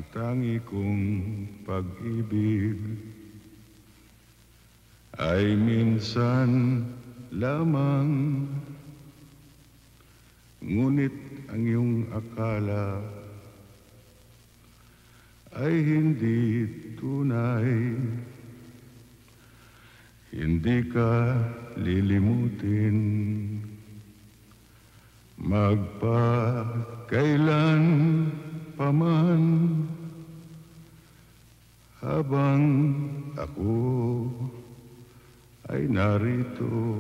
ang tangi kong pag-ibig ay minsan lamang, ngunit ang iyong akala ay hindi tunay. Hindi ka lilimutin magpakailan paman, habang ako ay narito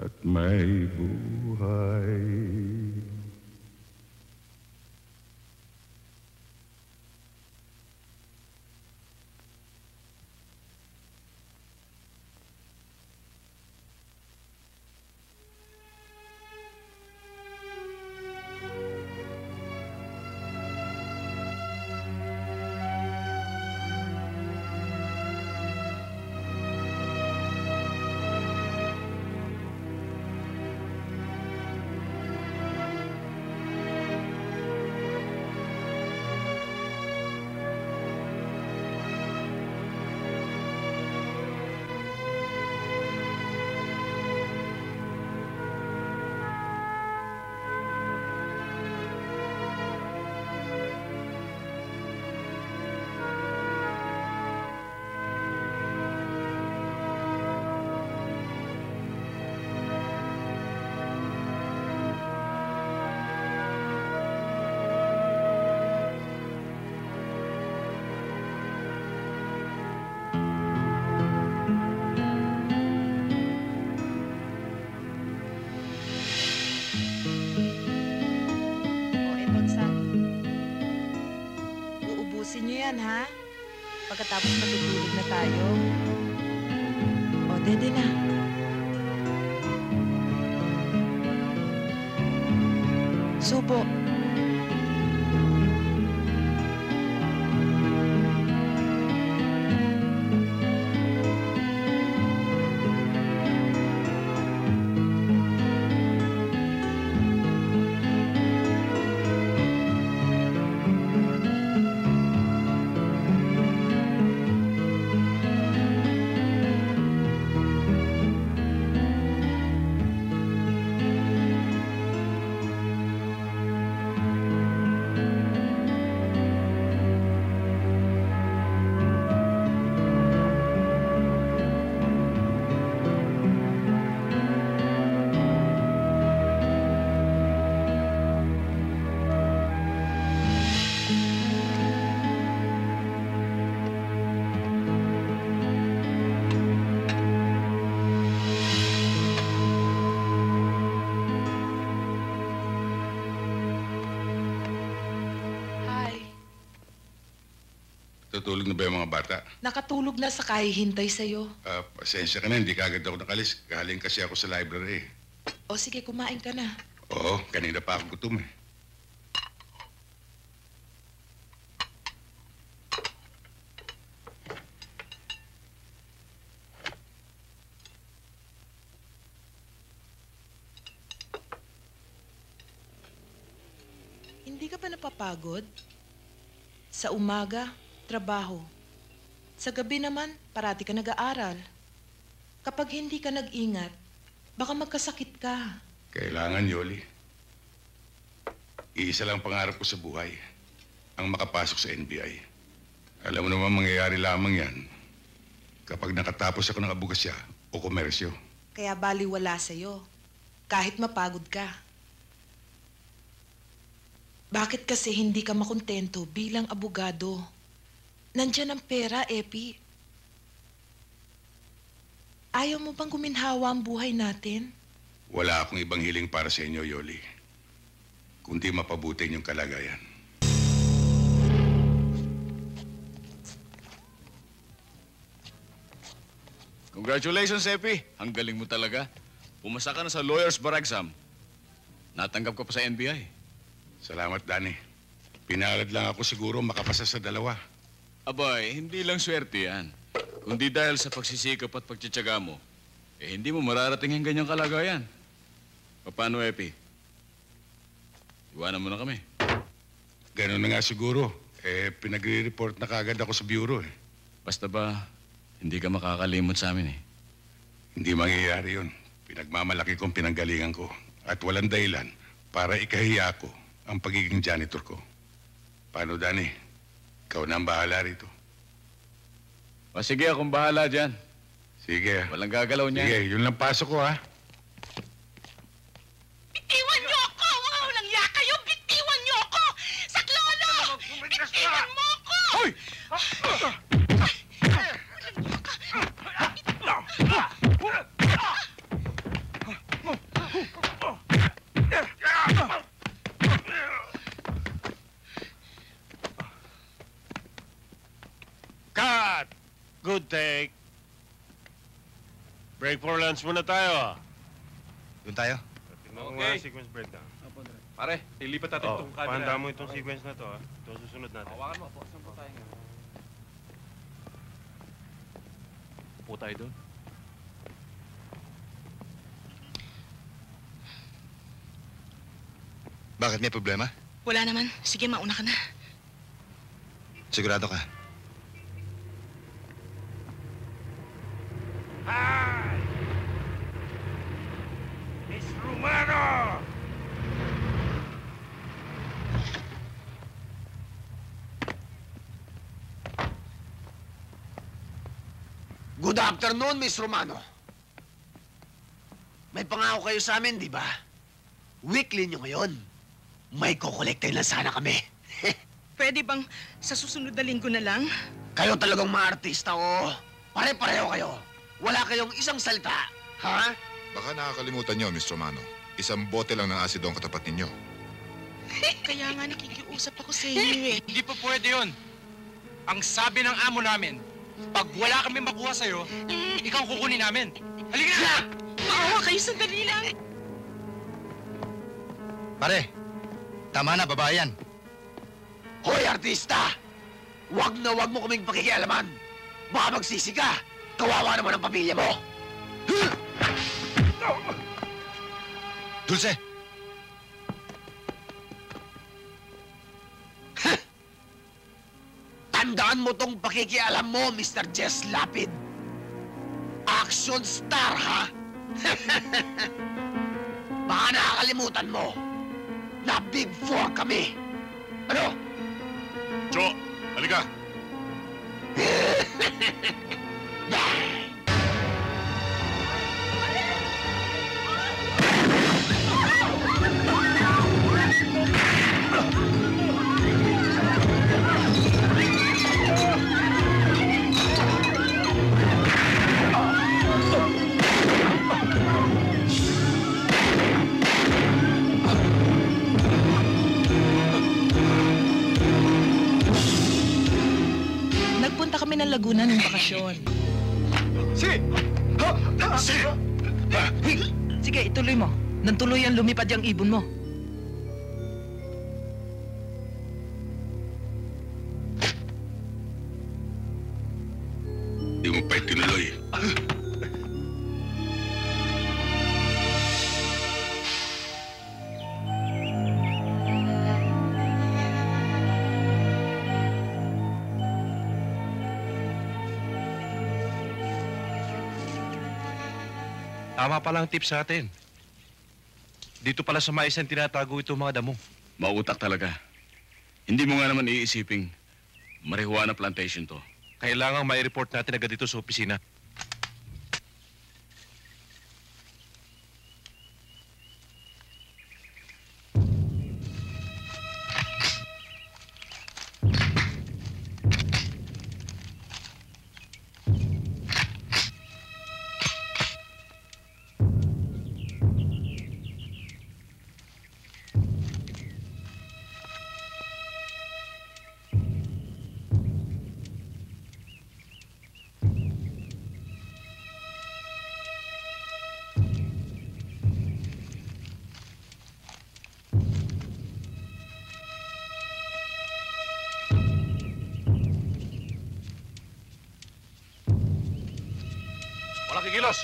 at may buhay. Ha? Pagkatapos matutulog na tayo. O, dede na. Subo. Tutulog na ba yung mga bata? Nakatulog na sa kahihintay sa'yo. Pasensya ka na, hindi kagad ako nakalis. Galing kasi ako sa library. O sige, kumain ka na. Oo, kanina pa ako gutom eh. Hindi ka ba napapagod? Sa umaga, trabaho. Sa gabi naman, parati ka nag-aaral. Kapag hindi ka nag-ingat, baka magkasakit ka. Kailangan, Yoli. Iisa lang pangarap ko sa buhay, ang makapasok sa NBI. Alam mo naman, mangyayari lamang yan kapag nakatapos ako ng abogasya o komersyo. Kaya baliwala sa'yo, kahit mapagod ka. Bakit kasi hindi ka makontento bilang abogado? Nandiyan ang pera, Epi. Ayaw mo bang guminhawa ang buhay natin? Wala akong ibang hiling para sa inyo, Yoli, kundi mapabuti yung kalagayan. Congratulations, Epi. Ang galing mo talaga. Pumasa ka na sa lawyer's bar exam. Natanggap ka pa sa NBI. Salamat, Danny. Pinalad lang ako siguro makapasa sa dalawa. Abay, hindi lang swerte yan. Kundi dahil sa pagsisikap at pagtsatsaga mo, hindi mo mararating ang ganyang kalagayan. Paano, Epi? Iwanan mo na kami. Ganun na nga siguro. Pinagre-report na kagad ako sa bureau eh. Basta ba, hindi ka makakalimot sa amin eh. Hindi mangyayari yun. Pinagmamalaki kong pinanggalingan ko. At walang dahilan para ikahiya ko ang pagiging janitor ko. Paano, Danny? Ikaw na ang bahala rito. O sige, akong bahala dyan. Sige. Walang gagalaw niya. Sige, yun lang pasok ko, ha? Bitiwan niyo ako! Mga walang ya kayo! Bitiwan niyo ako! Saklolo! Bitiwan mo ako! Hoy! Cut! Good take. Break for lunch muna tayo. Doon tayo. Tingnan mo nga ang sequence breakdown. Pare, ilipat natin itong camera. Pahanda mo itong sequence na to, ha? Ito ang susunod natin. Hawakan mo po. Saan po tayo ngayon? Po tayo doon. Bakit may problema? Wala naman. Sige, mauna ka na. Sigurado ka. Hi! Miss Romano! Good afternoon, Miss Romano. May pangako kayo sa amin, di ba? Weekly nyo ngayon. May kukolektahin lang sana kami. Pwede bang sa susunod na linggo na lang? Kayo talagang mga artista, oh. Pare-pareho kayo. Wala kayong isang salita. Ha? Baka nakakalimutan nyo, Miss Romano. Isang bote lang ng asido ang katapat ninyo. Kaya nga nakikiusap ako sa inyo eh. Hindi po pwede yun. Ang sabi ng amo namin, pag wala kami makuha sa'yo, ikaw kukunin namin. Halika na! Maawa kayo, sandali lang. Pare, tama na, babae yan. Hoy, artista! Huwag na huwag mo kaming pakikialaman. Baka magsisi ka. Kawawa naman ang pamilya mo. Dulce! Tandaan mo tong pakikialam mo, Mr. Jess Lapid. Action star, ha? Baka nakakalimutan mo na Big Four kami. Ano? Jo, halika. Nagpunta kami ng Laguna ng bakasyon. Sige, ituloy mo. Nang tuluyan lumipad yung ibon mo. Di mo pa itinuloy. Tama palang tips sa atin. Dito pala sa maisan tinatago itong mga damo. Mautak talaga. Hindi mo nga naman iisiping marijuana plantation to. Kailangang mai-report natin agad dito sa opisina. Walang kikilos!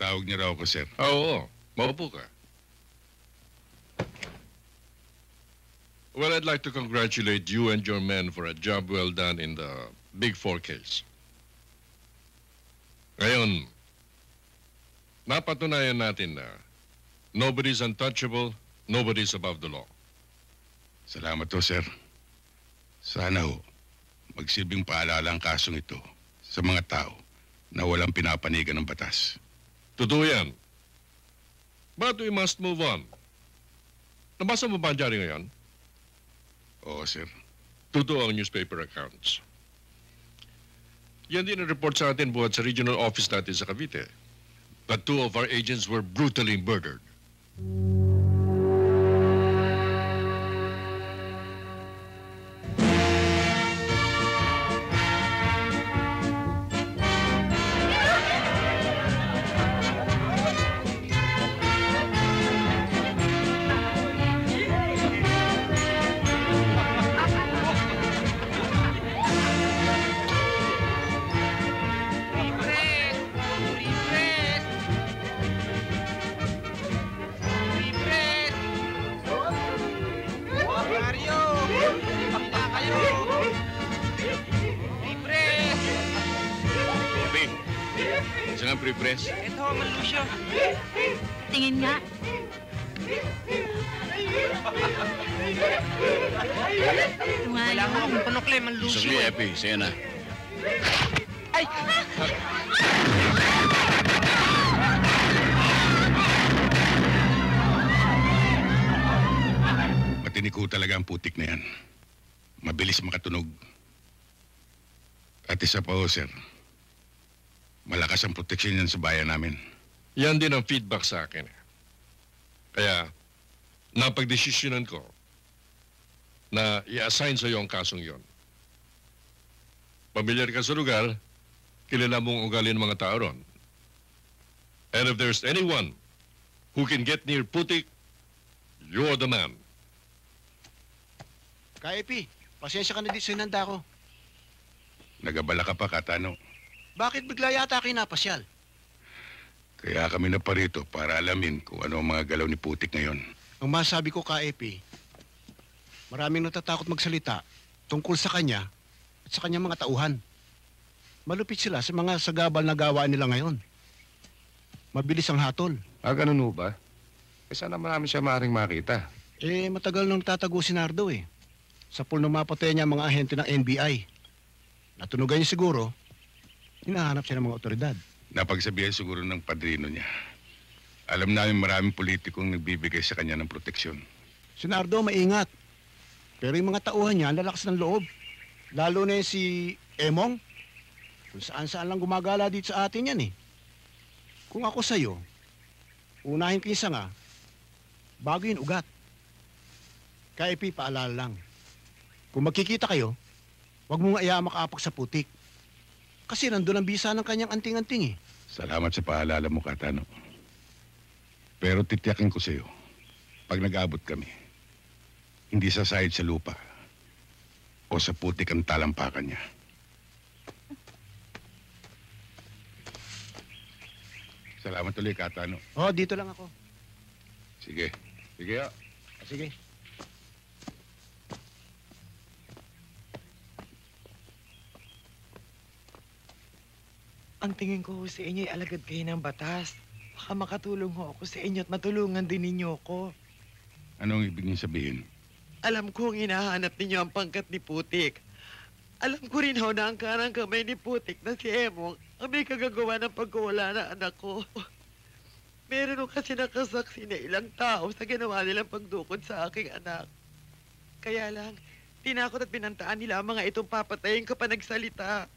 Pinatawag niya raw ako, sir. Oo, maupo ka. Well, I'd like to congratulate you and your men for a job well done in the Big Four case. Ngayon, napatunayan natin na nobody's untouchable, nobody's above the law. Salamat to, sir. Sana ho, magsilbing paalala ang kasong ito sa mga tao na walang pinapanigan ng batas. Totoo yan. But we must move on. Nabasa mo ba ang dyaryo ngayon? Oo, sir. Totoo ang newspaper accounts. Yan din ang report sa atin buhat sa regional office natin sa Cavite. That 2 of our agents were brutally murdered. Isa nga pre-press. Ito, Manlucio. Tingin nga. Wala nga akong panukle, Manlucio. Sagli, Epi. Sige na. Ay! Matinik ho talaga ang putik na yan. Mabilis makatunog. At isa pa ho, sir. Malakas ang proteksyon yan sa bayan namin. Yan din ang feedback sa akin. Kaya, napagdesisyonan ko na i-assign sa iyo ang kasong yon. Pamilyar ka sa lugar, kilala mo ang ugali ng mga tao ron. And if there's anyone who can get near Putik, you're the man. Ka-Epi, pasensya ka na di sinanda ko. Nagabala ka pa, Katano. Bakit bigla yata kayo napasyal? Kaya kami na parito para alamin kung ano ang mga galaw ni Putik ngayon. Ang masabi ko, Ka-Epi, maraming natatakot magsalita tungkol sa kanya at sa kanyang mga tauhan. Malupit sila sa mga sagabal na gawa nila ngayon. Mabilis ang hatol. Ganun ho ba? Sana marami siya maaaring makita. Matagal nang tatago si Nardo eh. Sa pool na mapatay niya ang mga ahente ng NBI. Natunugan niya siguro, hinahanap siya ng mga otoridad. Napagsabihan siguro ng padrino niya. Alam namin maraming politikong nagbibigay sa kanya ng proteksyon. Si Nardo maingat. Pero yung mga tauhan niya, lalakas ng loob. Lalo na yung si Emong. Kung saan-saan lang gumagala dito sa atin yan eh. Kung ako sa'yo, unahin ko yung sanga, bago yung ugat. Ka-Epi, paalala lang. Kung magkikita kayo, huwag mong iya makaapak sa Putik. Kasi nandun ang bisa ng kanyang anting-anting eh. Salamat sa paalala mo, Katano. Pero titiyakin ko sa'yo, pag nag-abot kami, hindi sasahid sa lupa o sa Putik ang talampakan niya. Salamat ulit, Katano. Oh, dito lang ako. Sige. Sige, Sige. Ang tingin ko ho sa inyo ay alagad kayo ng batas. Baka makatulong ho ako sa inyo at matulungan din ninyo ako. Anong ibig niyo sabihin? Alam kong hinahanap ninyo ang pangkat ni Putik. Alam ko rin ho na ang kanang kamay ni Putik na si Emong ang may kagagawa ng pagkawala na anak ko. Meron ho kasi nakasaksi na ilang tao sa ginawa nilang pagdukod sa aking anak. Kaya lang, tinakot at pinantaan nila ang mga itong papatayin kapag nagsalita.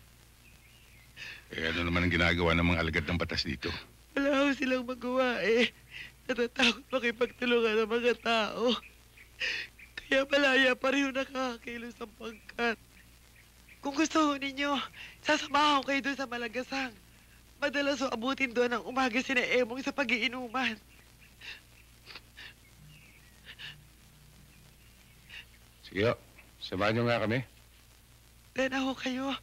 Ano naman ang ginagawa ng mga alagad ng batas dito? Wala ho silang magawa eh. Natatakot makipagtulungan ng mga tao. Kaya malaya pa rin nakakakilos ang pangkat. Kung gusto ho ninyo, sasamahan ko kayo doon sa Malagasang. Madalas ho abutin doon ang umaga sina Emong sa pag-iinuman. Sige, samahan niyo nga kami. Tena ho kayo.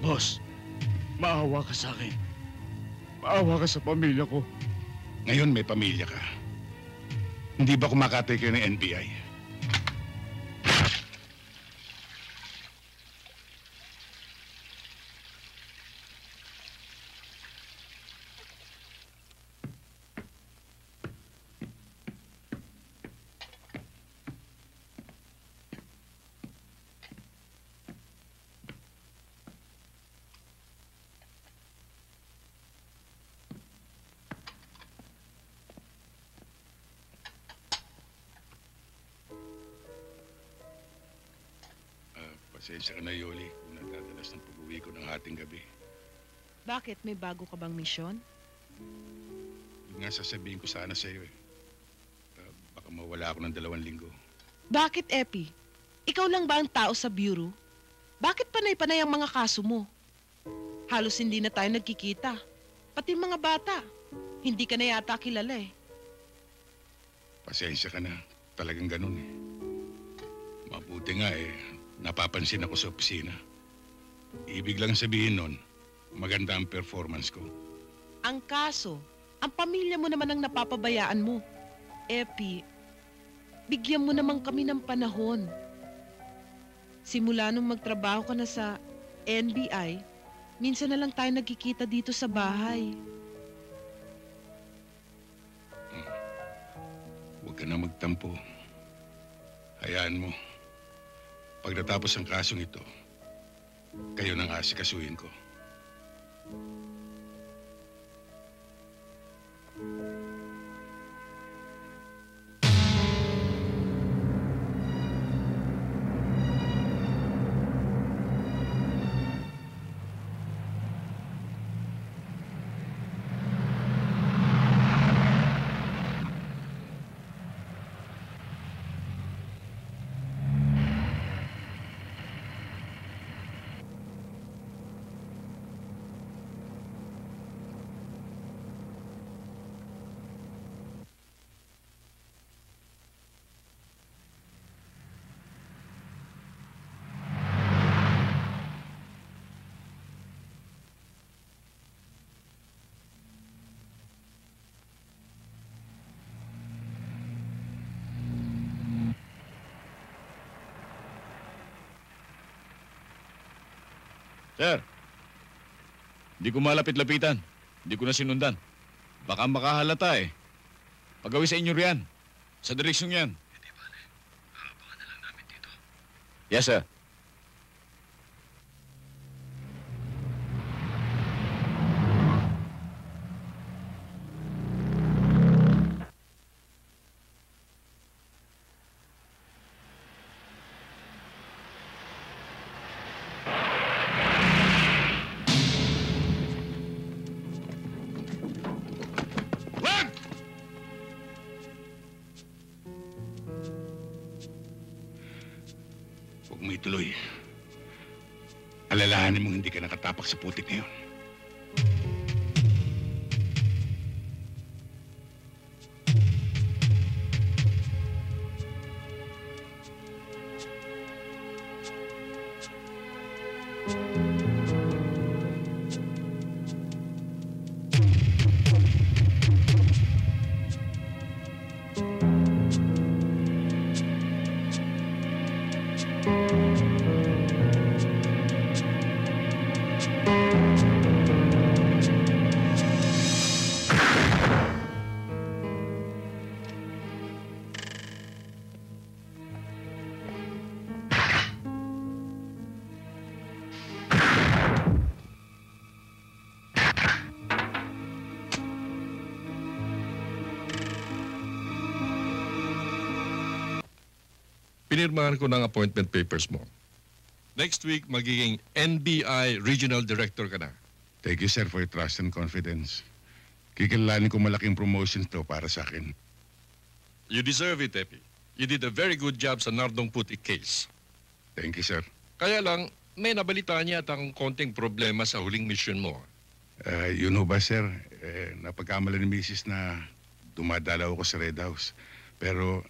Boss, maawa ka sa akin. Maawa ka sa pamilya ko. Ngayon may pamilya ka. Hindi ba kumakatay kayo ng NBI? Pasensya ka na, Yoli, kung nagdadalas ng pag-uwi ko ng hating gabi. Bakit? May bago ka bang misyon? Yun nga sasabihin ko sana sa iyo eh. Baka mawala ako ng 2 linggo. Bakit, Epi? Ikaw lang ba ang tao sa bureau? Bakit panay-panay ang mga kaso mo? Halos hindi na tayo nagkikita. Pati mga bata. Hindi ka na yata kilala eh. Pasensya ka na. Talagang ganun eh. Mabuti nga eh. Napapansin ako sa opisina. Ibig lang sabihin nun, maganda ang performance ko. Ang kaso, ang pamilya mo naman ang napapabayaan mo. Epi, bigyan mo naman kami ng panahon. Simula nung magtrabaho ka na sa NBI, minsan na lang tayo nagkikita dito sa bahay. Huwag ka na magtampo. Hayaan mo. Pagdatapos ang kasong ito, kayo nang asikasuhin ko. Sir, hindi ko malapit-lapitan. Hindi ko na sinundan. Baka makahalata eh. Pagawi sa inyo riyan. Sa direksyon yan. Hindi bale. Aabangan na lang namin dito. Yes, sir. Huwag mo ituloy. Alalahanin mong hindi ka nakatapak sa putik ngayon. Pinirmahan ko ng appointment papers mo. Next week, magiging NBI Regional Director ka na. Thank you, sir, for your trust and confidence. Kikilalanin ko malaking promotion to para sa akin. You deserve it, Epi. You did a very good job sa Nardong Putik case. Thank you, sir. Kaya lang, may nabalitaan niya at ang konting problema sa huling mission mo. Yun ho ba, sir? Napagkamala ni Mrs. na dumadalaw ako sa Red House. Pero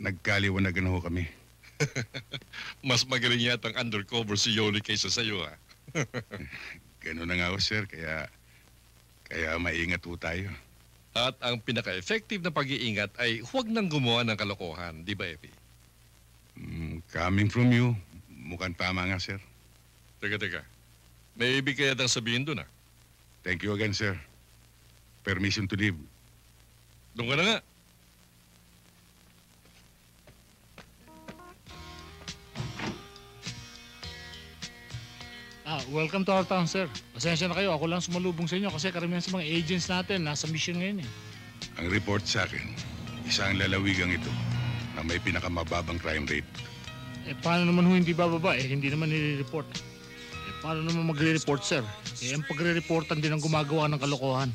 nagkaliwanagan ho kami. Mas magaling yata ang undercover si Yoli kaysa sa'yo, ha? Ganun na nga ho, sir. Kaya maingat ho tayo. At ang pinaka-effective na pag-iingat ay huwag nang gumawa ng kalokohan, di ba, Epi? Coming from you, mukhang tama nga, sir. Teka. May ibig kaya tang sabihin doon, ha? Thank you again, sir. Permission to leave. Doon ka na nga. Welcome to our town, sir. Pasensya na kayo, ako lang sumalubong sa inyo kasi karamihan sa mga agents natin nasa mission ngayon eh. Ang report sa akin, isang lalawigang ito na may pinakamababang crime rate. Paano naman hindi bababa? Hindi naman nire-report. Paano naman magre-report, sir? Ang pagre-reportan din ang gumagawa ng kalokohan.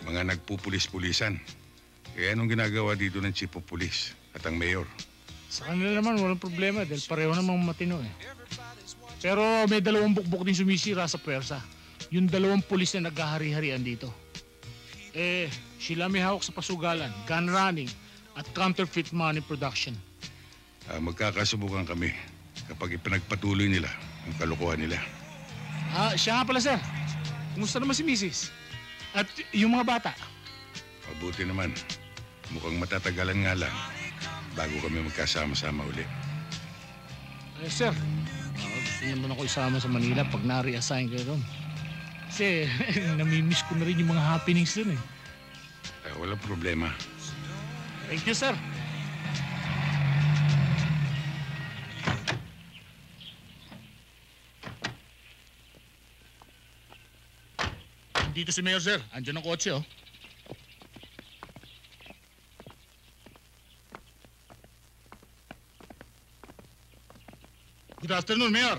Mga nagpupulis-pulisan. Anong ginagawa dito ng chief of police at ang mayor? Sa kanila naman, walang problema dahil pareho namang matino eh. Pero may dalawang bukbok din sumisira sa pwersa. Yung dalawang pulis na naghahari-harian dito. Sila may hawak sa pasugalan, gun running, at counterfeit money production. Magkakasubukan kami kapag ipinagpatuloy nila ang kalokohan nila. Siya nga pala, sir. Kumusta naman si Mrs.? At yung mga bata? Mabuti naman. Mukhang matatagalan nga lang bago kami magkasama-sama uli. Sir, gusto naman ako isama sa Manila pag na-reassign kayo doon. Kasi namimiss ko na rin yung mga happenings doon eh. Walang problema. Thank you, sir. Dito si Mayor, sir. Andiyan ang kotse, oh. Good afternoon, Mayor.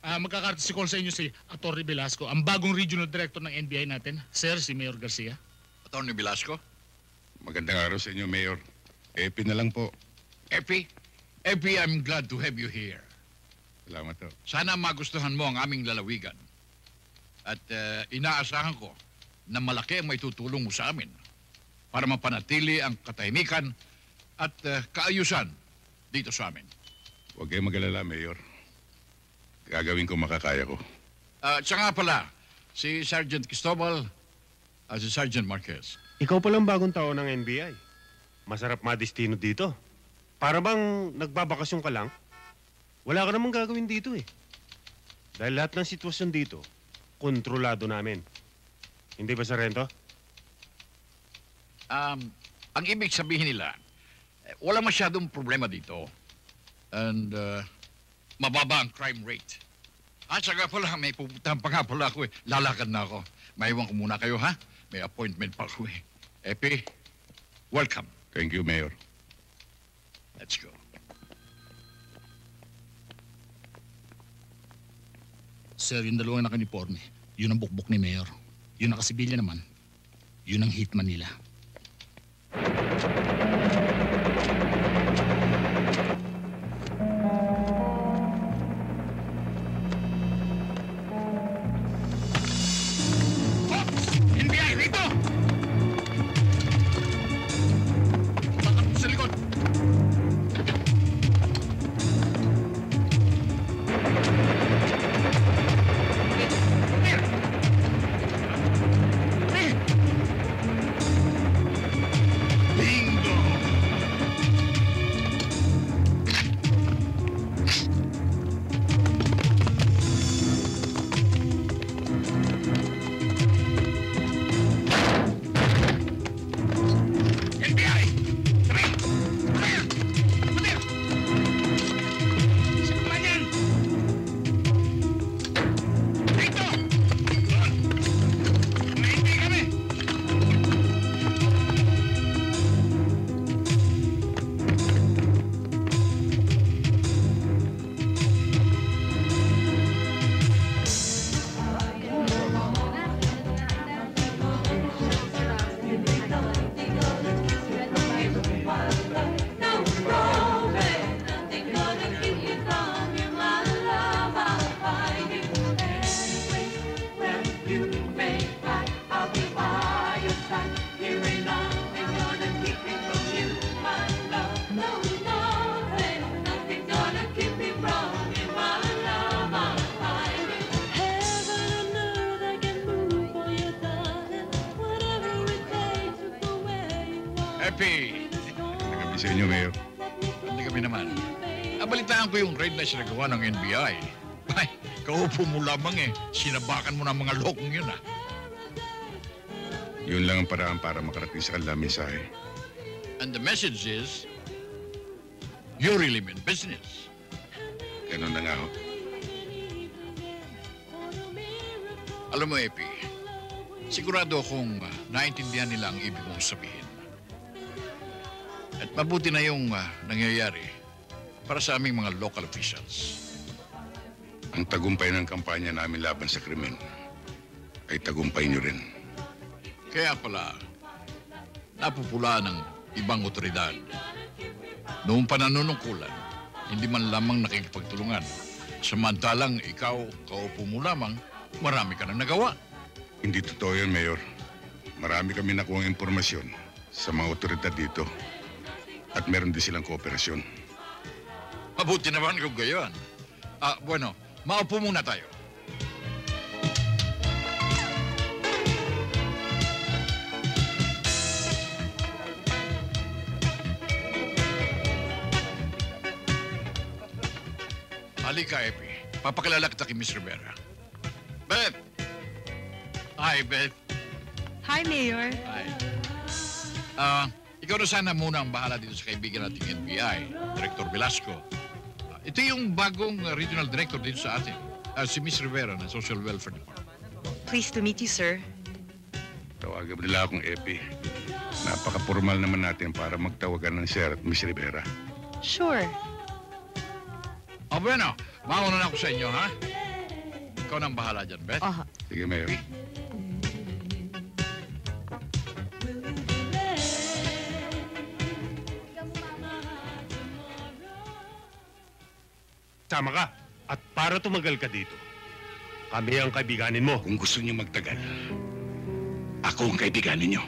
Magkakartis call sa inyo si Atty. Velasco, ang bagong regional director ng NBI natin. Sir, si Mayor Garcia. Atty. Velasco? Magandang araw sa inyo, Mayor. Epi na lang po. Epi? Epi, I'm glad to have you here. Salamat po. Sana magustuhan mo ang aming lalawigan. At inaasahan ko na malaki ang may tutulong mo sa amin para mapanatili ang katahimikan at kaayusan dito sa amin. Huwag kayong mag-alala, Mayor. Gagawin ko makakaya ko. Siya nga pala, si Sergeant Cristobal at si Sergeant Marquez. Ikaw palang bagong tao ng NBI. Masarap madestino dito. Para bang nagbabakasyon ka lang? Wala ka namang gagawin dito eh. Dahil lahat ng sitwasyon dito, kontrolado namin. Hindi ba, Sargento? Ang ibig sabihin nila, wala masyadong problema dito. And mababa ang crime rate. Saka pala, may pupuntahan pa nga pala ako eh. Lalakad na ako. Maiwan ko muna kayo, ha? May appointment pa ako eh. Epi, welcome. Thank you, Mayor. Let's go. Sir, yung dalawang nakaniporme, yun ang bukbok ni Mayor. Yung nakasibilya naman, yun ang hitman nila. NBI, rito! Bakit sa likod? Epi! Nagabi sa inyo, Mayor. Hindi kami naman. Nabalitaan ko yung raid na sinagawa ng NBI. Ay, kaupo mo lamang eh. Sinabakan mo ng mga lokong yun ah. Yun lang ang paraan para makarating sa kanila mensahe. And the message is, you really mean business. Ganun na nga ho. Alam mo, Epi, sigurado akong naintindihan nila ang ibig mong sabihin. At mabuti na yung nangyayari para sa aming mga local officials. Ang tagumpay ng kampanya namin laban sa krimen ay tagumpay niyo rin. Kaya pala, napupula ng ibang otoridad. Noong pananunungkulan, hindi man lamang nakikipagtulungan. Samantalang ikaw, kaupo mo lamang, marami ka nang nagawa. Hindi totoo yun, Mayor. Marami kami nakuha impormasyon sa mga otoridad dito. At meron din silang kooperasyon. Mabuti naman kung gayon. Bueno, maupo muna tayo. Halika, Epi. Papakilala kita kay Miss Rivera. Beth! Hi, Beth. Hi, Mayor. Hi. Ikaw na sana muna ang bahala dito sa kaibigan nating NBI, Director Velasco. Ito yung bagong regional director dito sa atin, si Miss Rivera ng Social Welfare Department. Pleased to meet you, sir. Tawagan nila akong Epi. Napaka-formal naman natin para magtawagan ng Sir at Miss Rivera. Sure. Bueno, mauna na ako sa inyo, ha? Ikaw na ang bahala dyan, Beth. Sige, Mayor. Sama ka. At para tumagal ka dito, kami ang kaibiganin mo. Kung gusto niyo magtagal, ako ang kaibiganin niyo.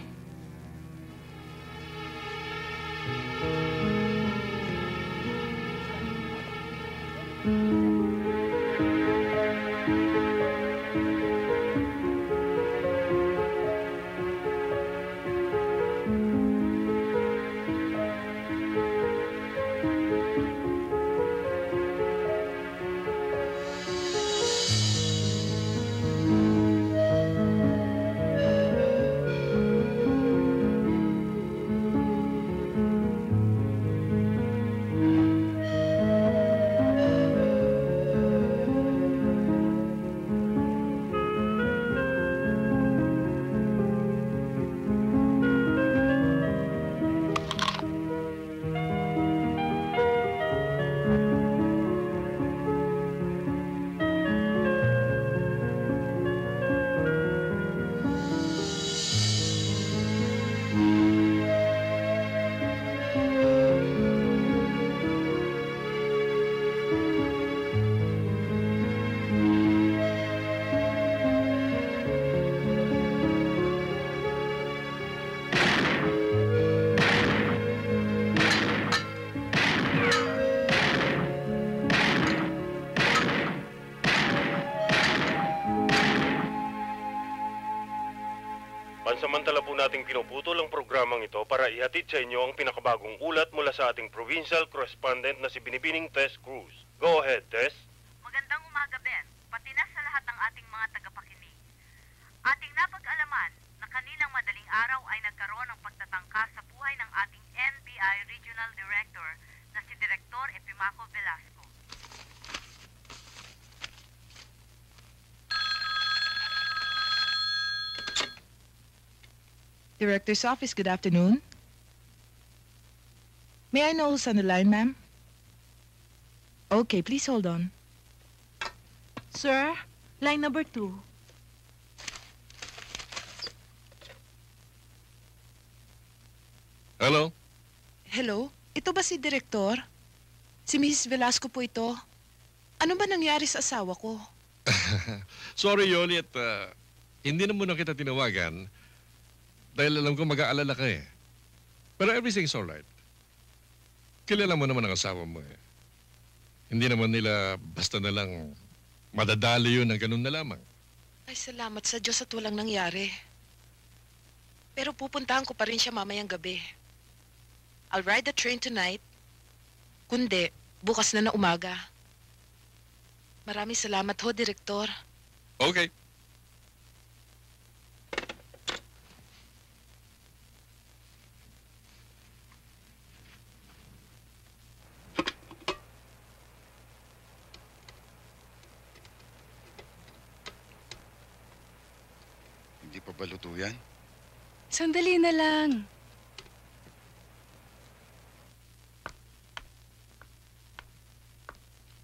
Pansamantala po nating pinuputol ang programang ito para ihatid sa inyo ang pinakabagong ulat mula sa ating provincial correspondent na si Binibining Tess Cruz. Go ahead, Tess. Magandang umaga, Ben. Pati na sa lahat ng ating mga tagapakinig. Ating napag-alaman na kaninang madaling araw ay nagkaroon ng pagtatangka sa buhay ng ating NBI Regional Director na si Director Epimaco Velasco. Director's office, good afternoon. May I know who's on the line, ma'am? Okay, please hold on. Sir, line number 2. Hello? Hello? Ito ba si Direktor? Si Mrs. Velasco po ito. Ano ba nangyari sa asawa ko? Sorry, Yoli, at hindi na muna kita tinawagan dahil alam ko mag-aalala ka eh. Pero everything's alright. Kilala mo naman ang asawa mo eh. Hindi naman nila basta na lang madadali yun ng ganun na lamang. Ay, salamat sa Diyos at walang nangyari. Pero pupuntahan ko pa rin siya mamayang gabi. I'll ride the train tonight. Kundi, bukas na umaga. Maraming salamat ho, Direktor. Okay. Hindi pa ba luto yan? Sandali na lang.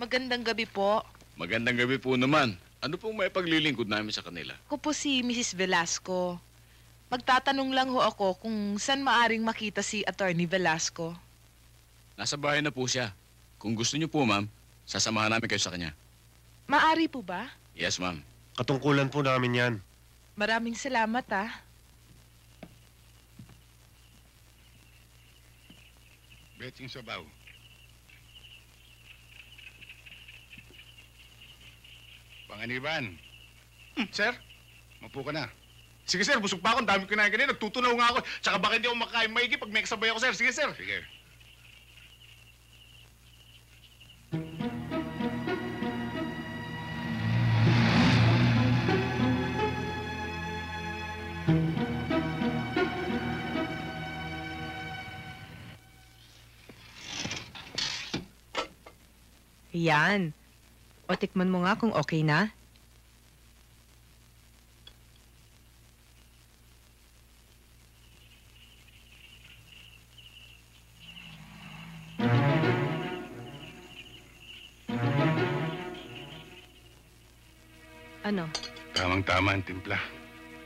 Magandang gabi po. Magandang gabi po naman. Ano pong may paglilingkod namin sa kanila? Ako po si Mrs. Velasco. Magtatanong lang ho ako kung saan maaring makita si Attorney Velasco. Nasa bahay na po siya. Kung gusto niyo po, ma'am, sasamahan namin kayo sa kanya. Maari po ba? Yes, ma'am. Katungkulan po namin yan. Maraming salamat, ah. Betting sabaw. Panganiban. Sir? Mapo ka na. Sige, sir. Busog pa ako. Ang dami ko kinain kanina. Nagtutunaw nga ako. Tsaka baka hindi ako makakain maigi pag may kasabay ako, sir. Sige, sir. Sige. Yan. O tikman mo nga kung okay na. Ano? Tamang-tama ang timpla.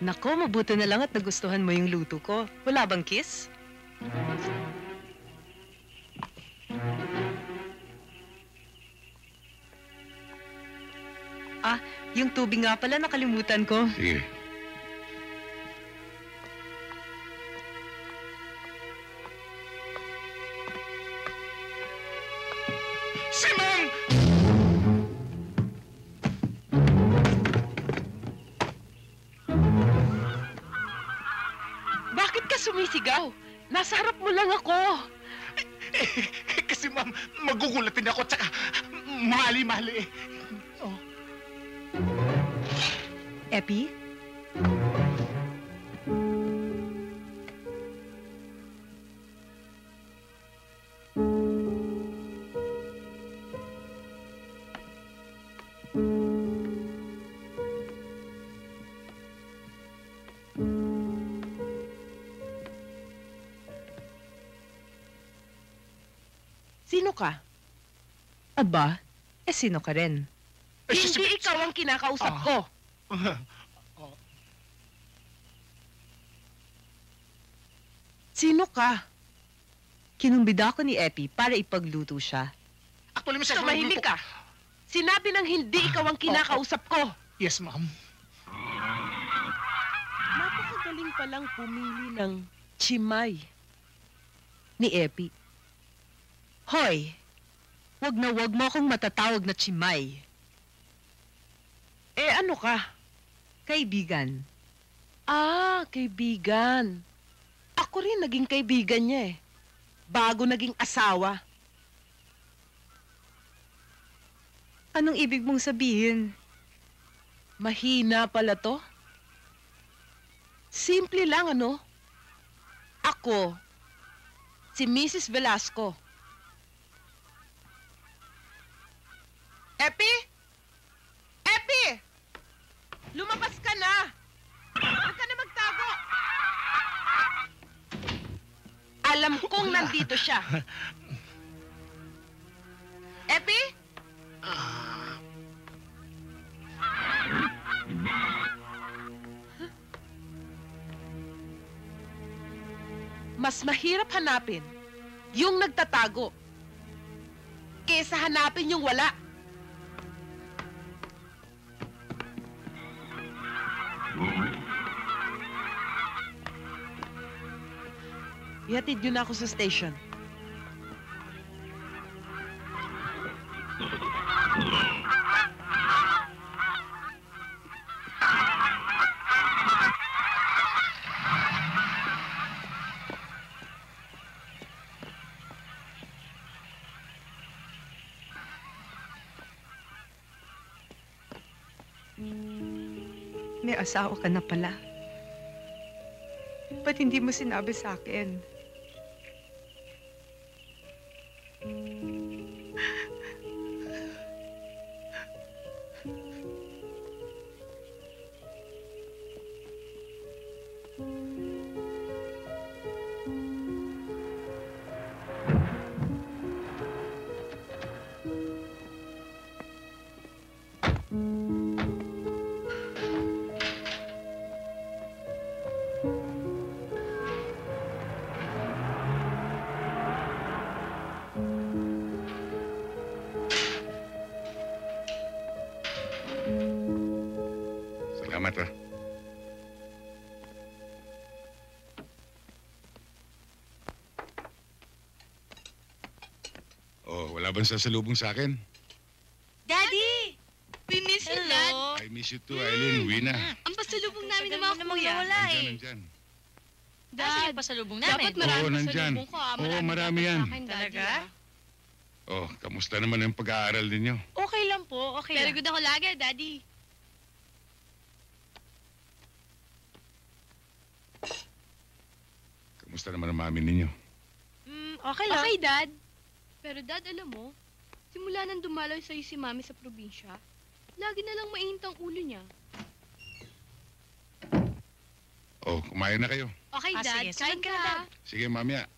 Nako, mabuti na lang at nagustuhan mo yung luto ko. Wala bang kiss? Ah, yung tubig nga pala nakalimutan ko. Sige. Simon! Bakit ka sumisigaw? Nasa harap mo lang ako. Kasi ma'am, magugulatin ako tsaka mali-mali. Oh. Epi? Sino ka? Aba, sino ka rin? Hindi ikaw ang kinakausap ko. Sino ka? Kinumbida ko ni Epi para ipagluto siya. Actually, Mr. Tumahimik ka. Sinabi ng hindi ikaw ang kinakausap ko. Yes, ma'am. Napakagaling palang pumili ng chimay. Ni Epi. Hoy, wag na wag mo akong matatawag na chimay. Eh, ano ka? Kaibigan. Ah, kaibigan. Ako rin naging kaibigan niya eh. Bago naging asawa. Anong ibig mong sabihin? Mahina pala to. Simple lang, ano? Ako, si Mrs. Velasco. Epi? Epi! Lumabas ka na! Huwag ka na magtago! Alam kong nandito siya. Epi? Mas mahirap hanapin yung nagtatago kesa hanapin yung wala. Ihatid yun ako sa station. May asawa ka na pala. Ba't hindi mo sinabi sa akin? Salamat, ha. Oh, wala bang sasalubong sa akin? Daddy! We miss you, Dad. I miss you too, Eileen. Uwi na. Ang pasalubong namin ng mga kuya. Wala Nandyan. Dad, yung pasalubong namin. Dapat marami Oo, nandyan. pasalubong ko. Oo, marami yan. Talaga? Oh, kamusta naman yung pag-aaral ninyo? Okay lang po, okay Very lang. good ako lagi, Daddy. Kamusta naman ang mami ninyo? Okay lang. Okay, Dad. Pero Dad, alam mo, simula nang dumalaw sa'yo si Mami sa probinsya, lagi na lang mainit ang ulo niya. Oh, kumain na kayo. Okay, Dad. Sige, Kain ka na. Sige, mamaya.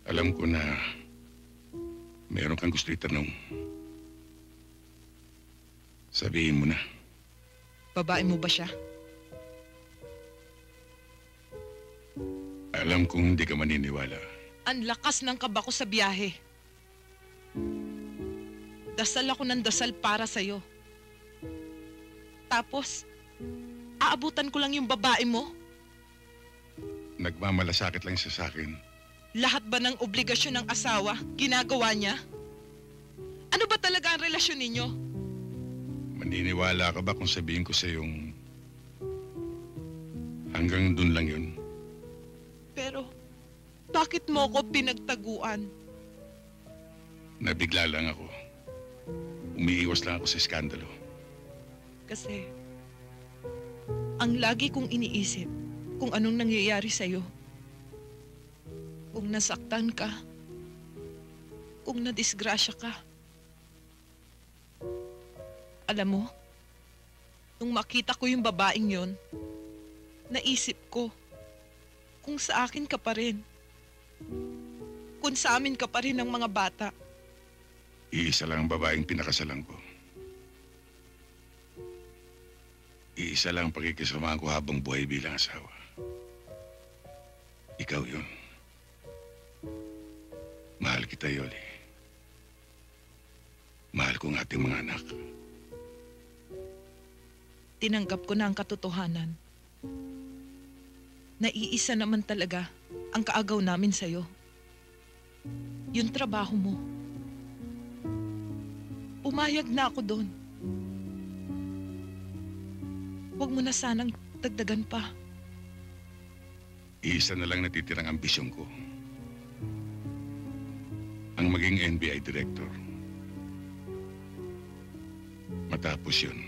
Alam ko na meron kang gusto itanong. Sabihin mo na. Babae mo ba siya? Alam kong hindi ka maniniwala. Ang lakas ng kaba ko sa biyahe. Dasal ako ng dasal para sa'yo. Tapos, aabutan ko lang yung babae mo? Nagmamalasakit lang siya sa akin. Lahat ba ng obligasyon ng asawa, ginagawa niya? Ano ba talaga ang relasyon ninyo? Maniniwala ka ba kung sabihin ko sa yung hanggang dun lang yun? Pero, bakit mo ko pinagtaguan? Nabigla lang ako. Umiiwas lang ako sa iskandalo. Kasi, ang lagi kong iniisip kung anong nangyayari sa'yo. Kung nasaktan ka, kung nadisgrasya ka. Alam mo, nung makita ko yung babaeng yon, naisip ko, kung sa akin ka pa rin, kung sa amin ka pa rin ng mga bata. Iisa lang ang babaeng pinakasalan ko. Iisa lang ang pagkikisamahan ko habang buhay bilang asawa. Ikaw yun. Mahal kita, Yoli. Mahal ko ang ating mga anak. Tinanggap ko na ang katotohanan. Naiisa naman talaga ang kaagaw namin sa'yo. Yung trabaho mo. Umayag na ako doon. Huwag mo na sanang dagdagan pa. Iisa na lang natitirang ambisyon ko. Ang maging NBI director. Matapos yun,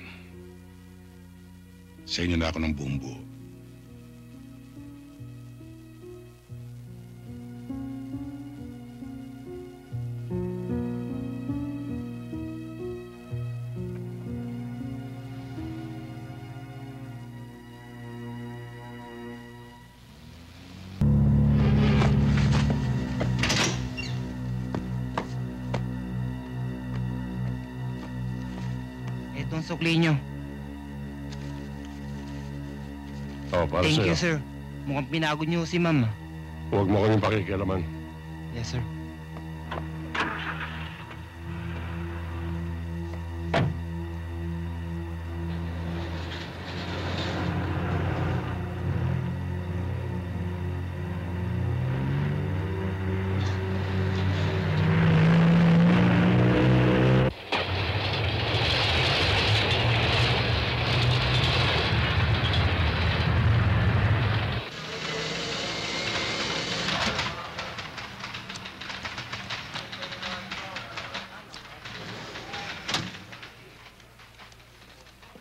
sa inyo na ako ng buong buo. Itong sukli nyo. Oh, para Thank sa'yo. you, sir. Mukhang pinagod nyo si ma'am. Huwag mo kaming pakikialaman. Yes, sir.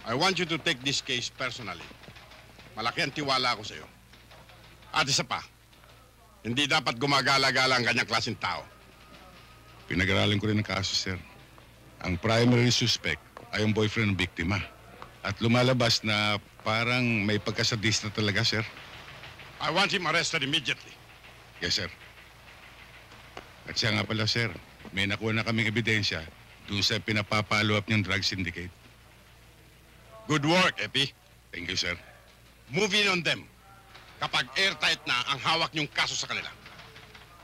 I want you to take this case personally. Malaki ang tiwala ko sa'yo. At isa pa, hindi dapat gumagala-gala ang ganyang klaseng tao. Pinag-aralan ko rin ang kaso, sir. Ang primary suspect ay ang boyfriend ng biktima. At lumalabas na parang may pagkasadista talaga, sir. I want him arrested immediately. Yes, sir. At siya nga pala, sir, may nakuha na kaming ebidensya doon sa pinapapalo up niyang drug syndicate. Good work, Epi. Thank you, sir. Move in on them kapag airtight na ang hawak niyong kaso sa kanila.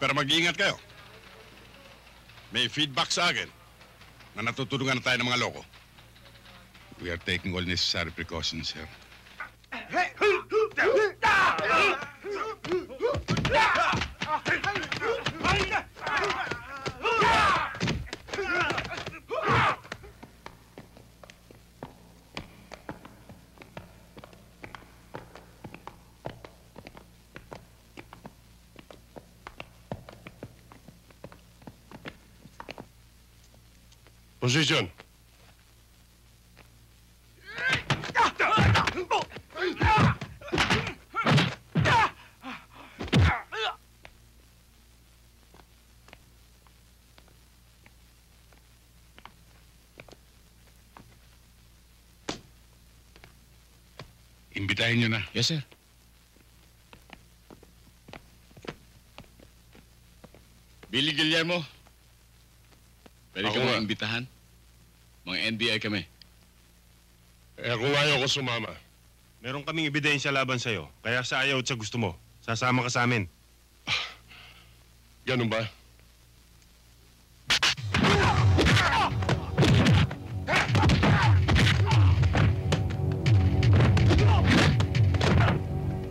Pero mag-iingat kayo. May feedback sa akin na natutulungan na tayo ng mga loko. We are taking all necessary precautions, sir. Position. Imbitahin niyo na. Yes, sir. Billy Guillermo. Pwede Ako ka nga. mga imbitahan? Mga NBI kami. Kung ayaw ko sumama. Meron kaming ebidensya laban sa'yo. Kaya sa ayaw at sa gusto mo, sasama ka sa amin. Ganun ba?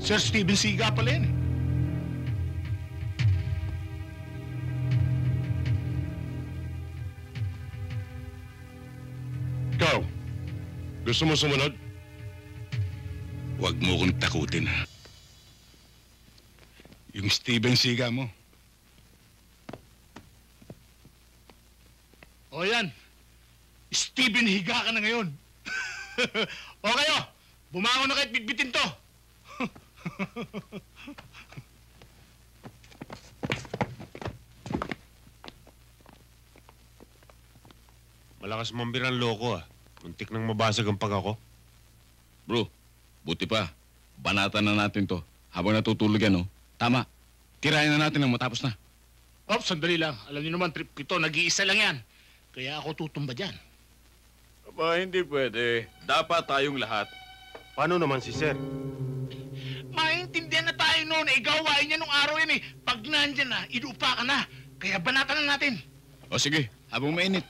Sir Steven Siga pala yan. Ikaw, gusto mo sumunod? Huwag mo kong takutin, ha? Yung Steven Siga mo. O yan. Steven, higa ka na ngayon. O kayo, bumangon na kahit bitbitin to. Malakas mambirang loko ah. Muntik nang mabasag ang pag ako. Bro, buti pa. Banatan na natin to. Habang natutulog yan, oh. Tama. Tirayan na natin nang matapos na. Ops, sandali lang. Alam niyo naman, trip ko ito. Nag-iisa lang yan. Kaya ako tutumba dyan. Aba, hindi pwede. Dapat tayong lahat. Paano naman si Sir? Maintindihan na tayo noon. Gawain niya nung araw yan eh. Pag nandyan na, inuupa ka na. Kaya banatan na natin. O sige, habang mainit.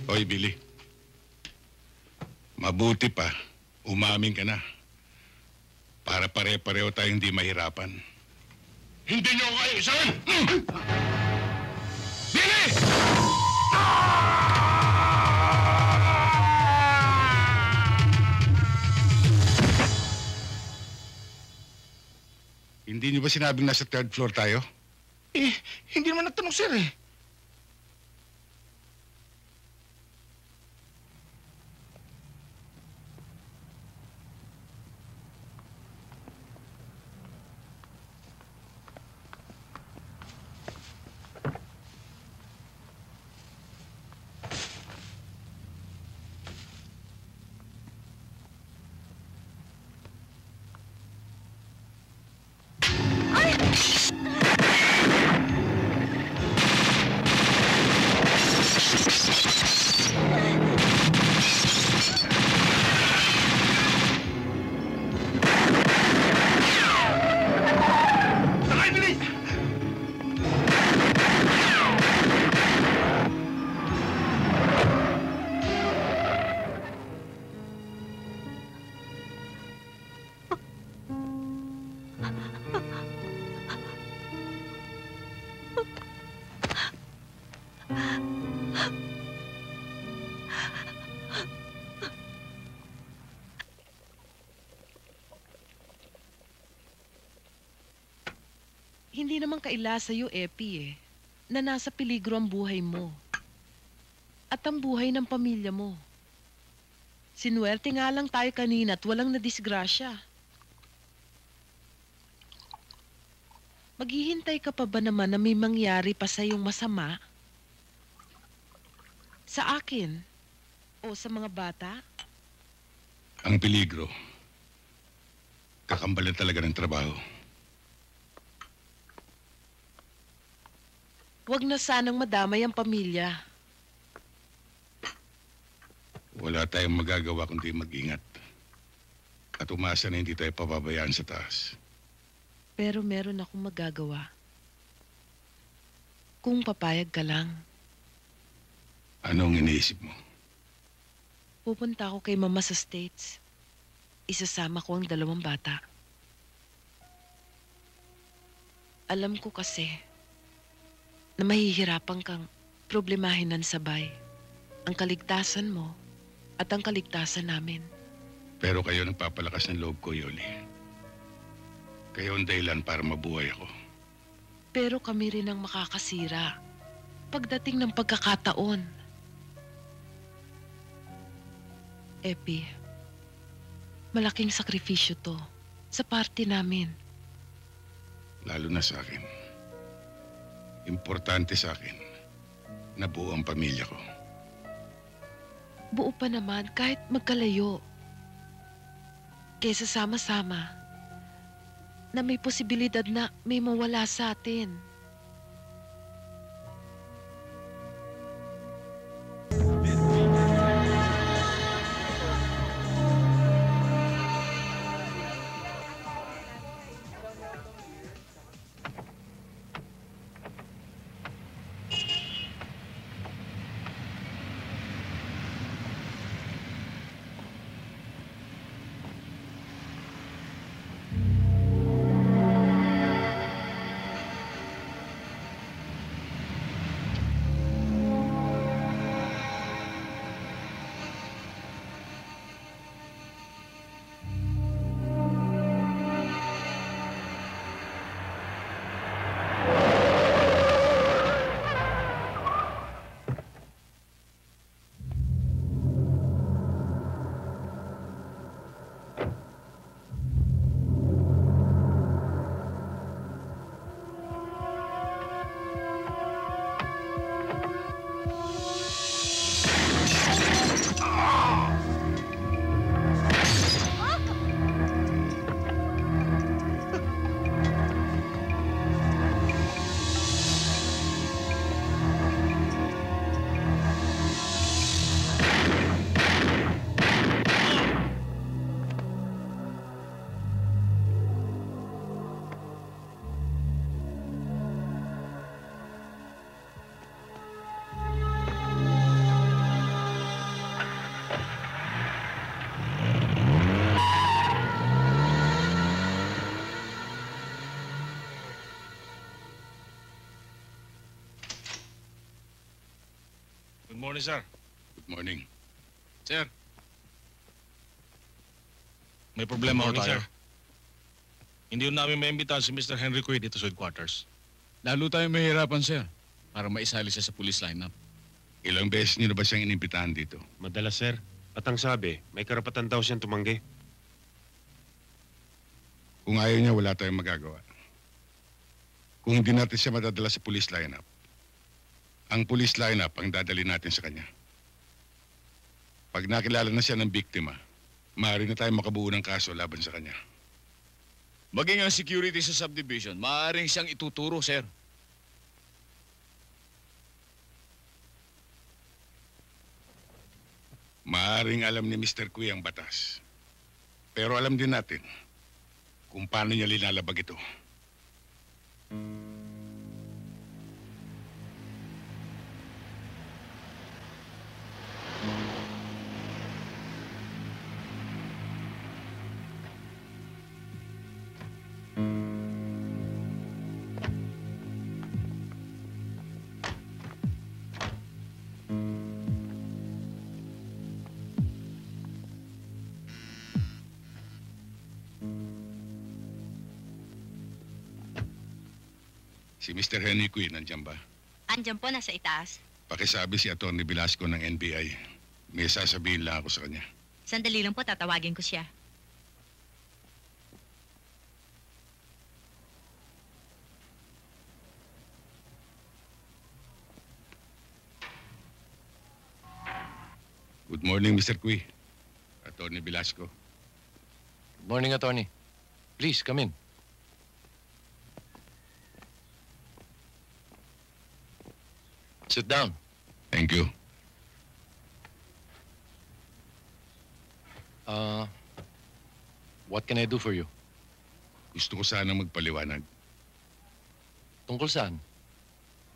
Hoy, Billy. Mabuti pa, umamin ka na. Para pare-pareho tayong hindi mahirapan. Hindi niyo ako kayo, isahin! Billy! Hindi niyo ba sinabing nasa third floor tayo? Eh, hindi naman nagtanong, sir eh. Hindi naman kaila sa'yo, Epi eh. na nasa peligro ang buhay mo at ang buhay ng pamilya mo. Sinuwerte nga lang tayo kanina at walang nadisgrasya. Maghihintay ka pa ba naman na may mangyari pa sa iyong masama? Sa akin o sa mga bata? Ang peligro, kakambalan talaga ng trabaho. Huwag na sanang madamay ang pamilya. Wala tayong magagawa kundi mag-ingat. At umasa na hindi tayo pababayaan sa taas. Pero meron akong magagawa. Kung papayag ka lang. Anong iniisip mo? Pupunta ako kay Mama sa States. Isasama ko ang 2 bata. Alam ko kasi na mahihirapan kang problemahin ng sabay ang kaligtasan mo at ang kaligtasan namin. Pero kayo nagpapalakas ng loob ko, Yoli. Kayo ang dahilan para mabuhay ako. Pero kami rin ang makakasira pagdating ng pagkakataon. Epi, malaking sakripisyo to sa party namin. Lalo na sa akin. Importante sa akin na buo ang pamilya ko. Buo pa naman kahit magkalayo. Kesa sama-sama na may posibilidad na may mawala sa atin. Good morning, sir. Good morning. Sir. May problema ho Morning, tayo. sir. Hindi ho namin maimbitahan si Mr. Henry Quay dito sa headquarters. Lalo tayong mahirapan, sir, para maisali siya sa police lineup. Ilang beses niyo na ba siyang inimbitahan dito? Madalas, sir. At ang sabi, may karapatan daw siyang tumanggi. Kung ayaw niya, wala tayong magagawa. Kung hindi natin siya madadala sa police lineup, ang police lineup ang dadali natin sa kanya. Pag nakilala na siya ng biktima, maaari na tayo makabuo ng kaso laban sa kanya. Maging ang security sa subdivision, maaaring siyang ituturo, sir. Maaring alam ni Mr. Kui ang batas. Pero alam din natin kung paano niya linalabag ito. Si Mr. Henry Quinn, nandiyan ba? Andyan po, nasa itaas. Pakisabi si Atty. Velasco ng NBI. May sasabihin lang ako sa kanya. Sandali lang po, tatawagin ko siya. Good morning, Mr. Cui. Atty. Velasco. Good morning, attorney. Please, come in. Sit down. Thank you. What can I do for you? Gusto ko sana magpaliwanag. Tungkol saan?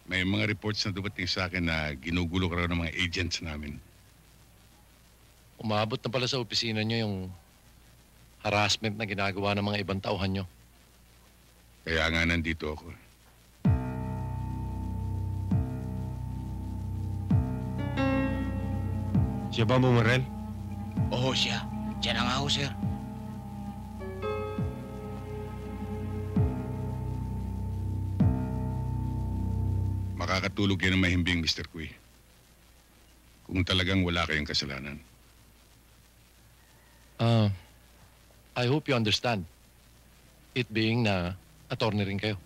May mga reports na dumating sa akin na ginugulo ka raw ng mga agents namin. Umabot na pala sa opisina nyo yung harassment na ginagawa ng mga ibang tauhan nyo. Kaya nga nandito ako. Siya ba bumarel? Oo, siya. Siya na nga ho, sir. Makakatulog yan ng mahimbing, Mr. Cui. Kung talagang wala kayong kasalanan. I hope you understand. It being na attorney rin kayo.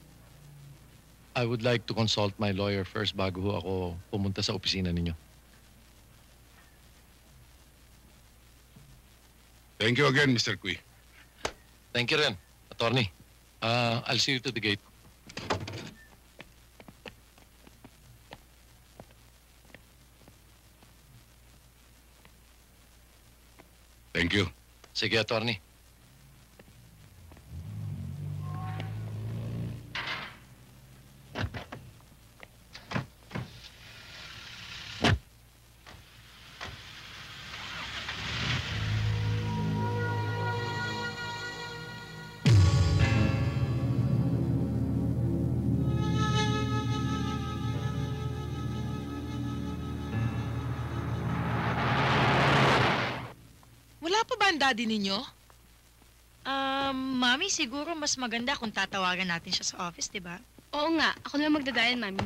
I would like to consult my lawyer first bago ho ako pumunta sa opisina ninyo. Thank you again, Mr. Cui. Thank you rin, attorney. I'll see you to the gate. Thank you. Sige, attorney. Wala pa ba ang daddy ninyo? Mami, siguro mas maganda kung tatawagan natin siya sa office, di ba? Oo nga, ako na magdadial, Mami.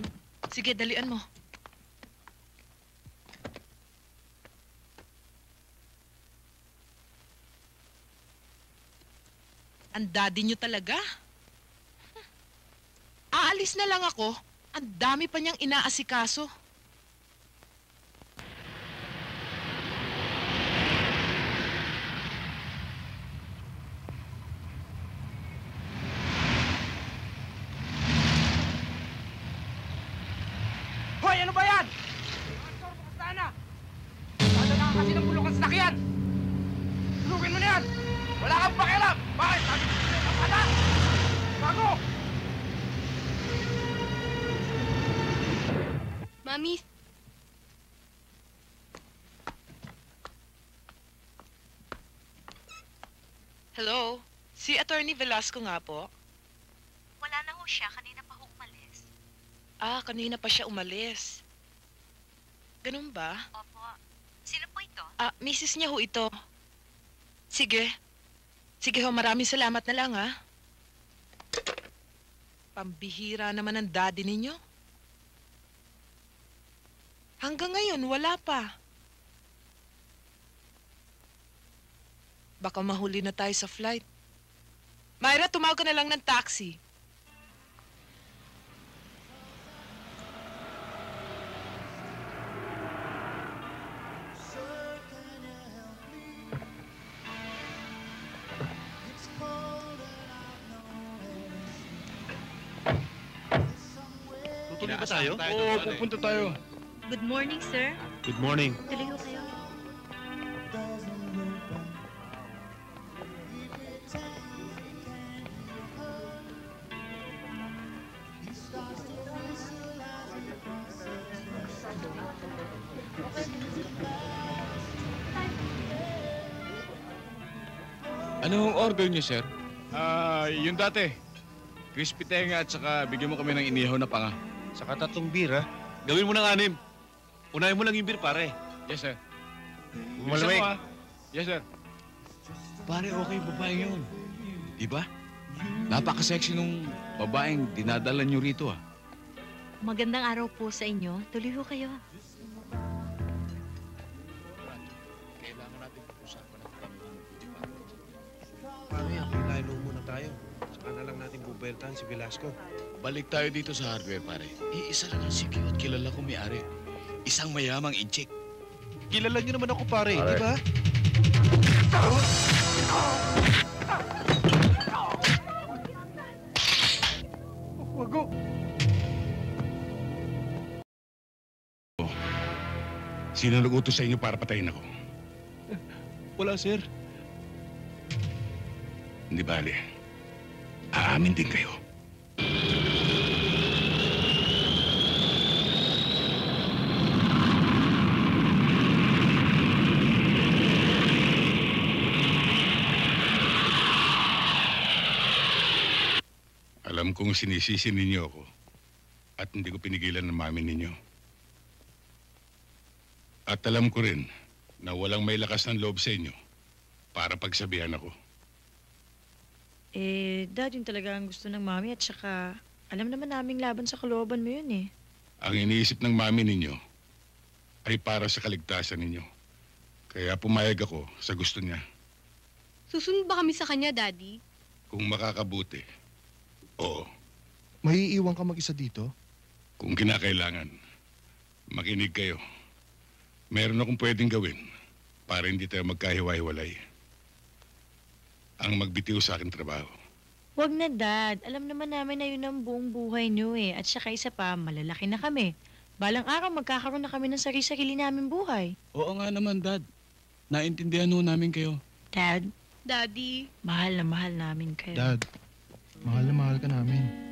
Sige, dalian mo. Ang daddy nyo talaga. Aalis na lang ako. Ang dami pa niyang inaasikaso. Hoy, ano ba yan? Pastor, bukas sana. Sana na kasi ng bulok ang sasakyan. Tulugin mo na yan. Wala kang pakialam. Bakit? Sabi ko sa'yo, kapata. Bago. Mami, Hello? Si Attorney Velasco nga po. Wala na ho siya. Kanina pa ho umalis. Ah, kanina pa siya umalis. Ganun ba? Opo. Sino po ito? Ah, misis niya ho ito. Sige. Sige ho, maraming salamat na lang, ha? Pambihira naman ang daddy ninyo. Hanggang ngayon, wala pa. Baka mahuli na tayo sa flight. Myra, tumawag ka na lang ng taxi. Tutuloy ba tayo? Oo, pupunta tayo. Good morning, sir. Good morning. Tuloy ko kayo. Anong order niyo, sir? Yung dati. Crispy tenga at saka bigyan mo kami ng inihaw na panga. Saka 3 beer, ha? Gawin mo ng 6. Unahin mo lang yung beer, pare. Yes, sir. Malamig. Bilisan mo, ha? Yes, sir. Pare, okay babae yun. Di ba? Napaka-sexy nung babaeng dinadala niyo rito, ha? Magandang araw po sa inyo. Tuloy ho kayo. Kailangan natin pag-usapan ang tanong di ba? Paano yan? Kailangan muna tayo. Saka na lang natin bubertahan si Velasco. Balik tayo dito sa hardware, pare. Iisa lang ang CQ at kilala ko may-ari. Isang mayamang inchik. Kilala niyo naman ako, pare, di ba? Wago! Sino nag-utos sa inyo para patayin ako? Wala, sir. Hindi bale. Aamin din kayo. Alam kong sinisisi ninyo ako at hindi ko pinigilan ng mami ninyo. At alam ko rin na walang may lakas ng loob sa inyo para pagsabihan ako. Dad, yun talaga ang gusto ng mami at saka alam naman naming laban sa kalooban mo yun eh. Ang iniisip ng mami ninyo ay para sa kaligtasan ninyo. Kaya pumayag ako sa gusto niya. Susunod ba kami sa kanya, Daddy? Kung makakabuti, oo. May iiwan ka mag-isa dito? Kung kinakailangan, makinig kayo. Meron akong pwedeng gawin para hindi tayo magkahiwa-hiwalay. Ang magbitiw sa aking trabaho. Wag na, Dad. Alam naman namin na yun ang buong buhay niyo eh. At saka isa pa, malalaki na kami. Balang araw, magkakaroon na kami ng sarili-sarili namin buhay. Oo nga naman, Dad. Naintindihan ho namin kayo. Dad, Daddy. mahal na mahal namin kayo. Dad, mahal na mahal ka namin.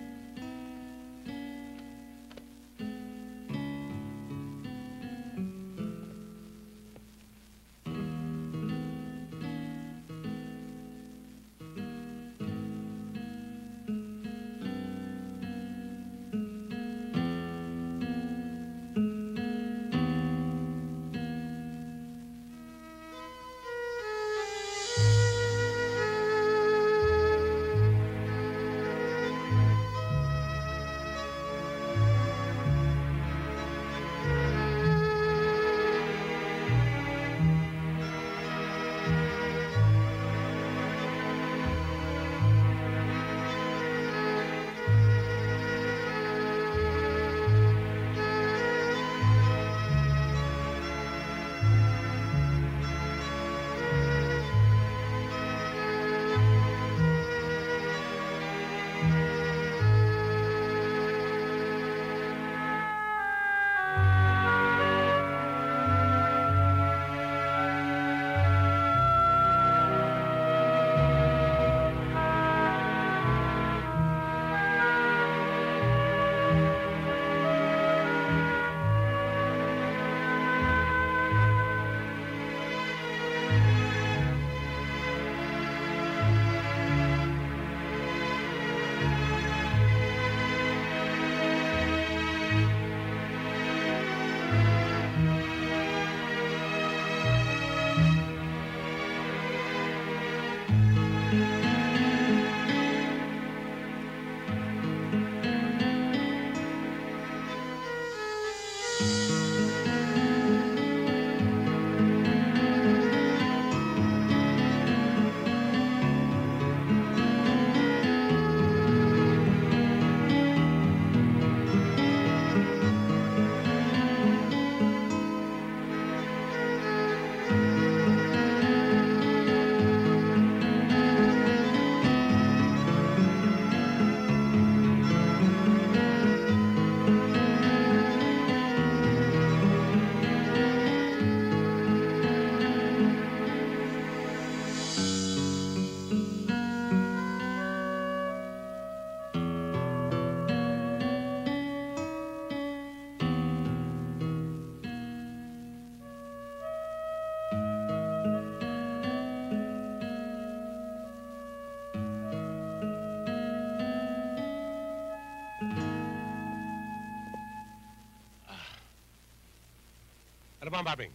Ano ba, Babing?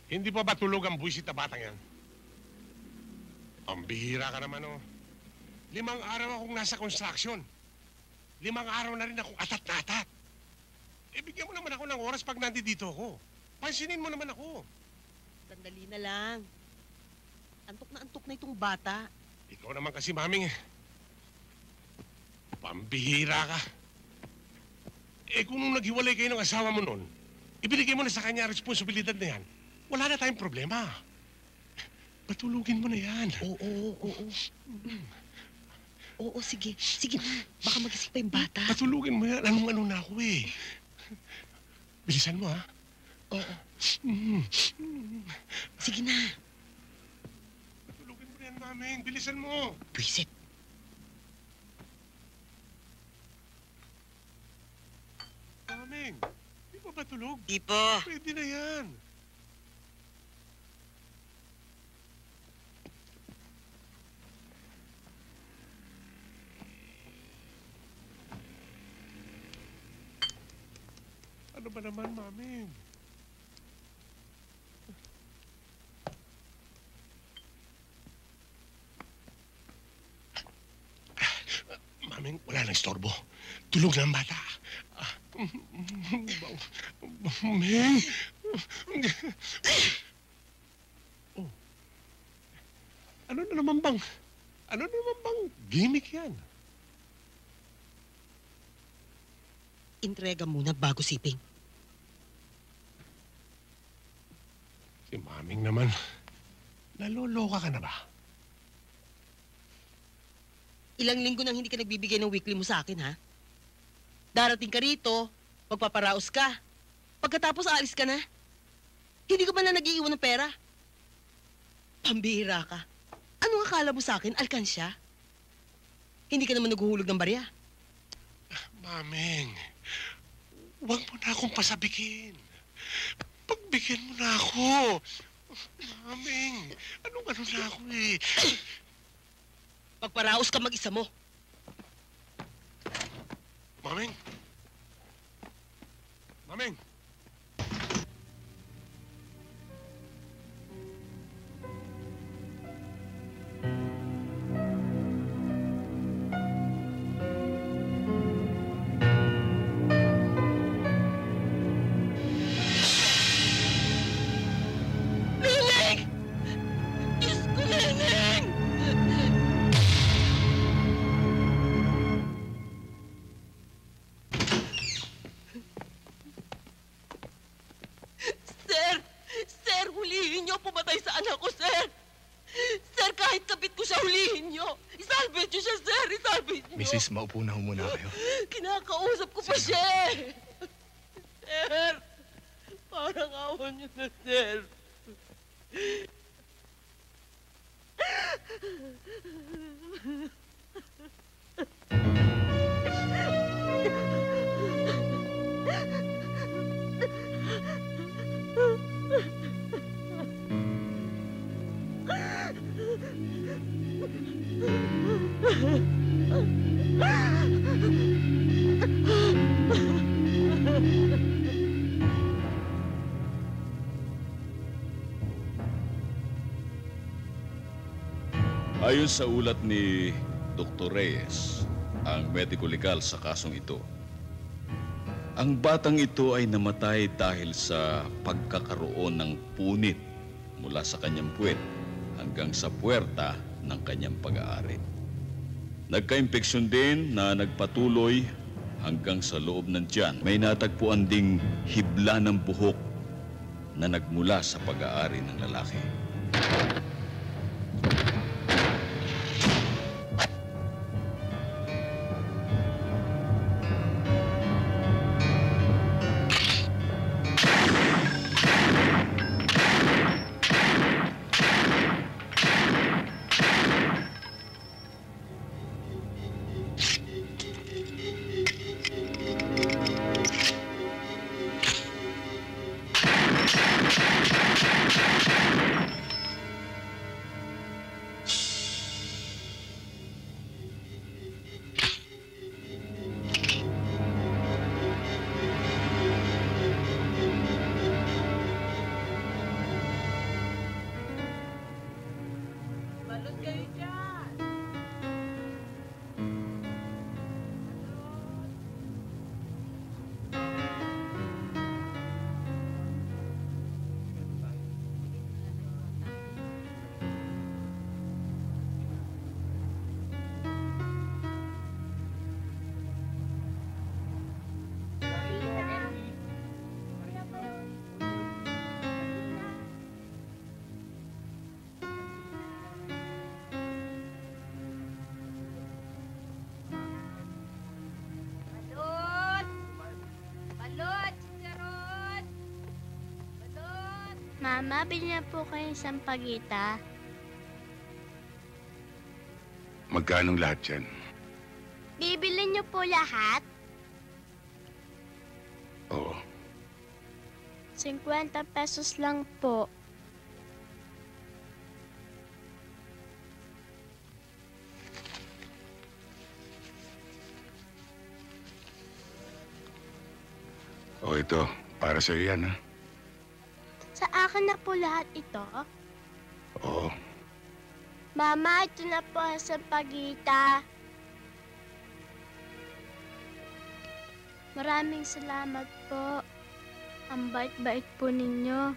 Hindi pa ba tulog ang buwisit na batang yan? Ang bihira ka naman, oh. 5 araw akong nasa construction. 5 araw na rin akong atat na atat. Bigyan mo naman ako ng oras pag nandito ako. Pansinin mo naman ako. Sandali na lang. Antok na itong bata. Ikaw naman kasi, maming, pambihira ka. Kung nung naghiwalay kayo ng asawa mo noon, ibinigay mo na sa kanya ang responsibilidad na yan, wala na tayong problema. Patulugin mo na yan. Oo, sige. Sige na. Baka magising pa yung bata. Patulugin mo yan. Anong-ano na ako eh. Bilisan mo, ha? Oo. Sige na. Patulugin mo na yan, maming. Bilisan mo. Pwisit. Maming, di ba tulog? Di pa. Pwede na yan. Ano ba naman, maming? Maming, wala nang istorbo. Tulog na ang bata. Maming! Oh. Ano na naman bang gimmick yan? Intrega muna bago siping. Si maming naman, naloloka ka na ba? Ilang linggo nang hindi ka nagbibigay ng weekly mo sa akin, ha? Darating ka rito, magpaparaos ka. Pagkatapos aalis ka na. Hindi ka man lang nag-iiwan ng pera. Pambihira ka. Anong akala mo sa akin, alkansya? Hindi ka naman naghuhulog ng barya. Maming, huwag mo na akong pasabikin. Pagbigyan mo na ako. Maming, anong-ano na ako eh. Pagparaos ka mag-isa mo. Maming! Maming! Neneng! Diyos ko, Neneng! Sir, hulihin niyo. Pumatay sa anak ko, sir. Sir, kahit kapit ko siya, hulihin niyo. Isalvage niyo siya, sir. Isalvage niyo. Mrs., maupo na ho muna kayo. Kinakausap ko pa siya eh. Sir, parang awan niyo na, sir. Ayon sa ulat ni Dr. Reyes, ang medico legal sa kasong ito, ang batang ito ay namatay dahil sa pagkakaroon ng punit mula sa kanyang puwet hanggang sa puwerta ng kanyang pag-aari. Nagka-impeksyon din na nagpatuloy hanggang sa loob ng tiyan. May natagpuan ding hibla ng buhok na nagmula sa pag-aari ng lalaki. Mama, bilhin na po kayo ng sampagita. Magkanong lahat yan? Bibilin niyo po lahat? Oo. 50 pesos lang po. O ito, para sa'yo yan, ha? Sa akin na po lahat ito? Oo. Mama, ito na po ang sampagita. Maraming salamat po. Ang bait-bait po ninyo.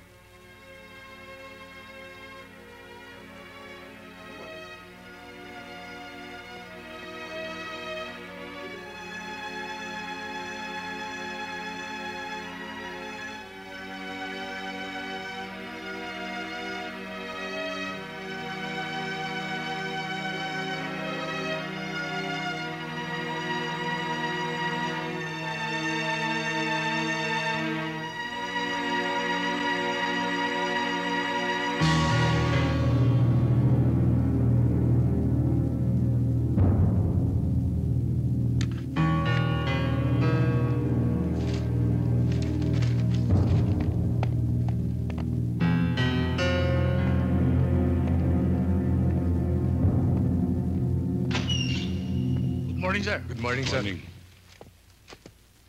Morning, sir. Good morning, sir.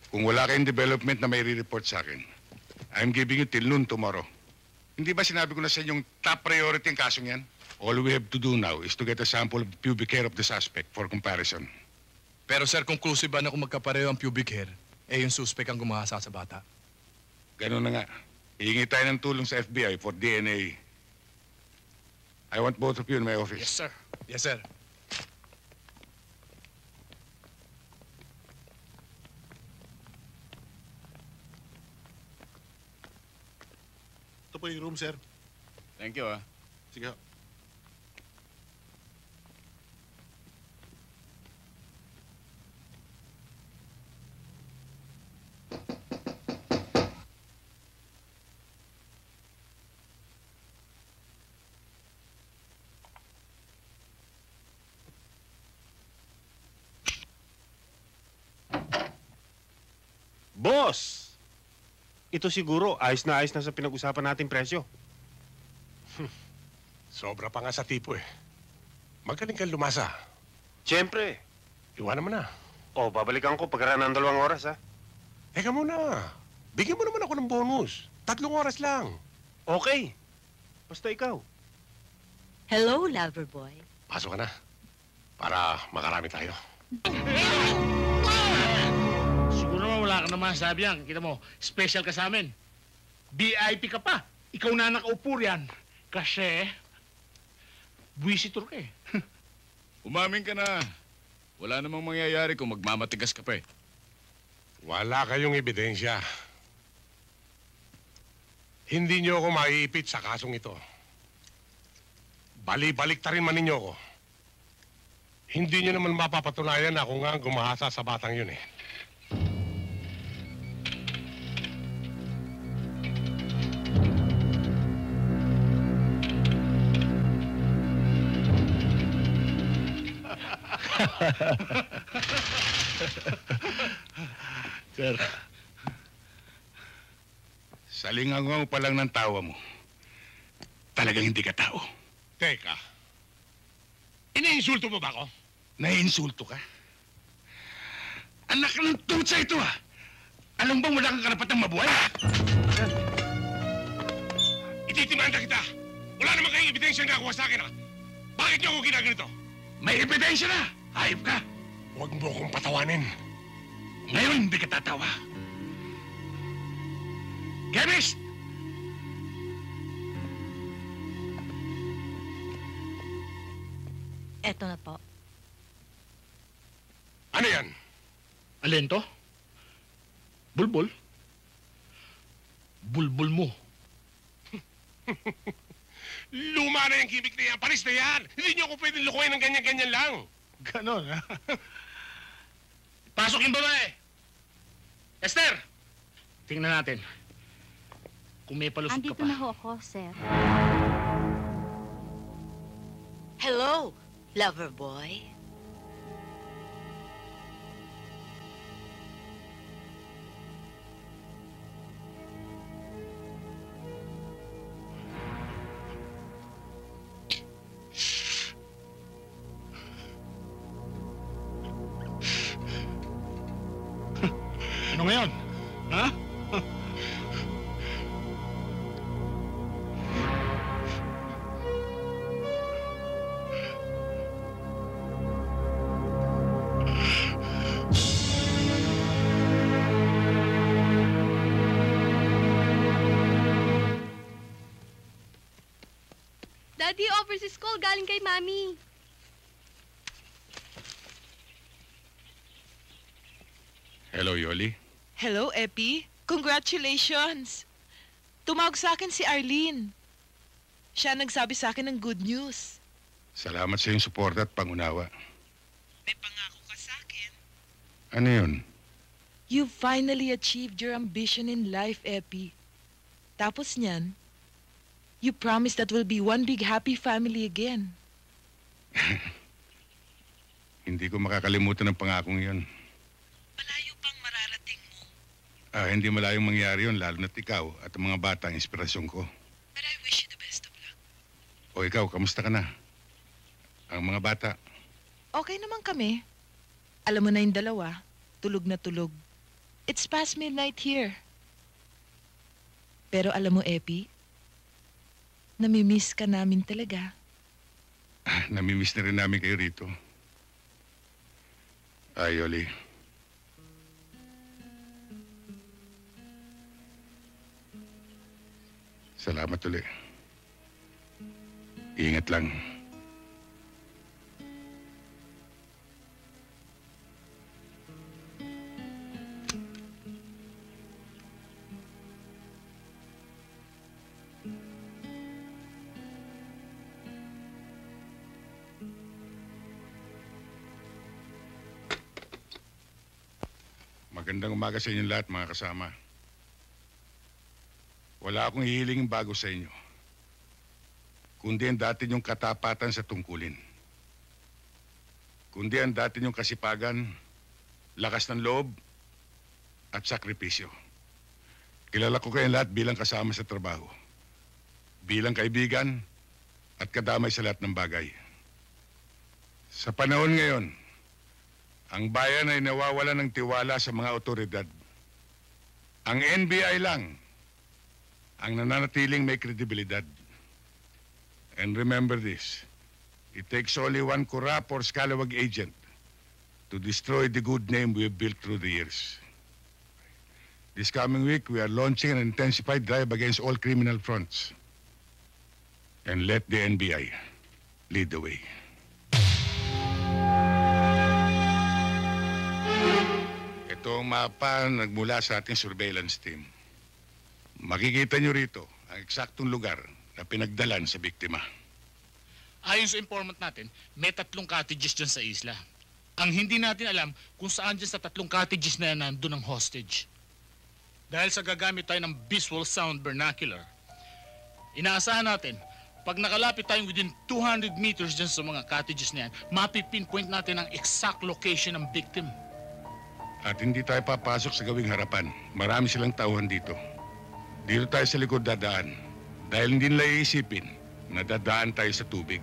Kung wala kayong development na may re-report sa akin, I'm giving you till noon tomorrow. Hindi ba sinabi ko na sa inyong top priority ang kasong yan? All we have to do now is to get a sample of the pubic hair of the suspect for comparison. Pero sir, conclusive ba na kung magkapareho ang pubic hair, eh yung suspect ang gumahasa sa bata? Ganun na nga. Hihingi tayo ng tulong sa FBI for DNA. I want both of you in my office. Yes, sir. Yes, sir. Ito po yung room, sir. Thank you, ah. Sige ho. Boss! Ito siguro, ayos na sa pinag-usapan nating presyo. Sobra pa nga sa tipo eh. Magaling kang lumasa. Siyempre. Iwanan mo na. O, babalikan ko pagkaraan ng 2 oras, ha? Teka muna. Bigyan mo naman ako ng bonus. 3 oras lang. Okay. Basta ikaw. Hello, lover boy. Pasok ka na. Para makarami tayo. Siguro naman wala ka naman sabi yan. Kita mo, special ka sa amin. VIP ka pa. Ikaw na nakaupo riyan. Kasi, visitor ka eh. Umamin ka na. Wala namang mangyayari kung magmamatigas ka pa eh. Wala kayong ebidensya. Hindi niyo ako maiipit sa kasong ito. Bali-balik ta rin man ninyo ako. Hindi niyo naman mapapatunayan na ako nga ang gumahasa sa batang yun eh. Sir. Salingangaw pa lang ng tawa mo. Talagang hindi ka tao. Teka. Iniinsulto mo ba ako? Naiinsulto ka? Anak ng tutsa ito, ha? Alam bang wala kang karapatang mabuhay? Ititimanda kita! Wala naman kayong ebidensya na nakuha sa akin, ha? Bakit niyo ako ginaganito? May ebidensya na! Hayop ka! Huwag mo akong patawanin. Ngayon, hindi ka tatawa. Chemist! Eto na po. Ano yan? Alin to? Bulbul? Bulbul mo. Luma na yung gimmick na yan. Paris na yan. Hindi niyo ako pwedeng lukuhin ng ganyan-ganyan lang. Ganon, ha? Pasok yung babae. Esther! Tingnan natin. kung may palusot ka Andito pa. na ho ako, sir. Hello, lover boy. Ano ngayon? Ha? Daddy, overseas call galing kay Mami. Hello, Yoli. Hello, Epi. Congratulations! Tumawag sa akin si Arlene. Siya nagsabi sa akin ng good news. Salamat sa iyong suporta at pangunawa. Ano yun? You finally achieved your ambition in life, Epi. Tapos niyan, you promised that we'll be one big happy family again. Hindi ko makakalimutan ang pangakong yun. Hindi malayong mangyari yun, lalo na't ikaw at ang mga bata ang inspirasyon ko. But I wish you the best of luck. O ikaw, kamusta ka na? Ang mga bata, Okay naman kami. Alam mo na yung dalawa, tulog na tulog. It's past midnight here. Pero alam mo, Epi, namimiss ka namin talaga. namimiss na rin namin kayo rito. Ay, Yoli. Salamat ulit. Ingat lang. Magandang umaga sa inyong lahat, mga kasama. Wala akong hihilingin bago sa inyo, kundi ang dati niyong katapatan sa tungkulin. Kundi ang dati niyong kasipagan, lakas ng loob, at sakripisyo. Kilala ko kayong lahat bilang kasama sa trabaho, bilang kaibigan, at kadamay sa lahat ng bagay. Sa panahon ngayon, ang bayan ay nawawala ng tiwala sa mga otoridad. Ang NBI lang ang nananatiling may kredibilidad. And remember this, it takes only one corrupt or scalawag agent to destroy the good name we have built through the years. This coming week, we are launching an intensified drive against all criminal fronts. And let the NBI lead the way. Ito ang mapa nagmula sa ating surveillance team. Makikita nyo rito ang eksaktong lugar na pinagdalan sa biktima. Ayon sa informant natin, may 3 cottages dyan sa isla. Ang hindi natin alam kung saan dyan sa 3 cottages na yan nandun ang hostage. Dahil sa gagamit tayo ng visual sound vernacular, inaasahan natin, pag nakalapit tayo within 200 meters dyan sa mga cottages na yan, mapipinpoint natin ang exact location ng victim. At hindi tayo papasok sa gawing harapan. Marami silang tauhan dito. Dito tayo sa likod dadaan. Dahil hindi nila iisipin na dadaan tayo sa tubig.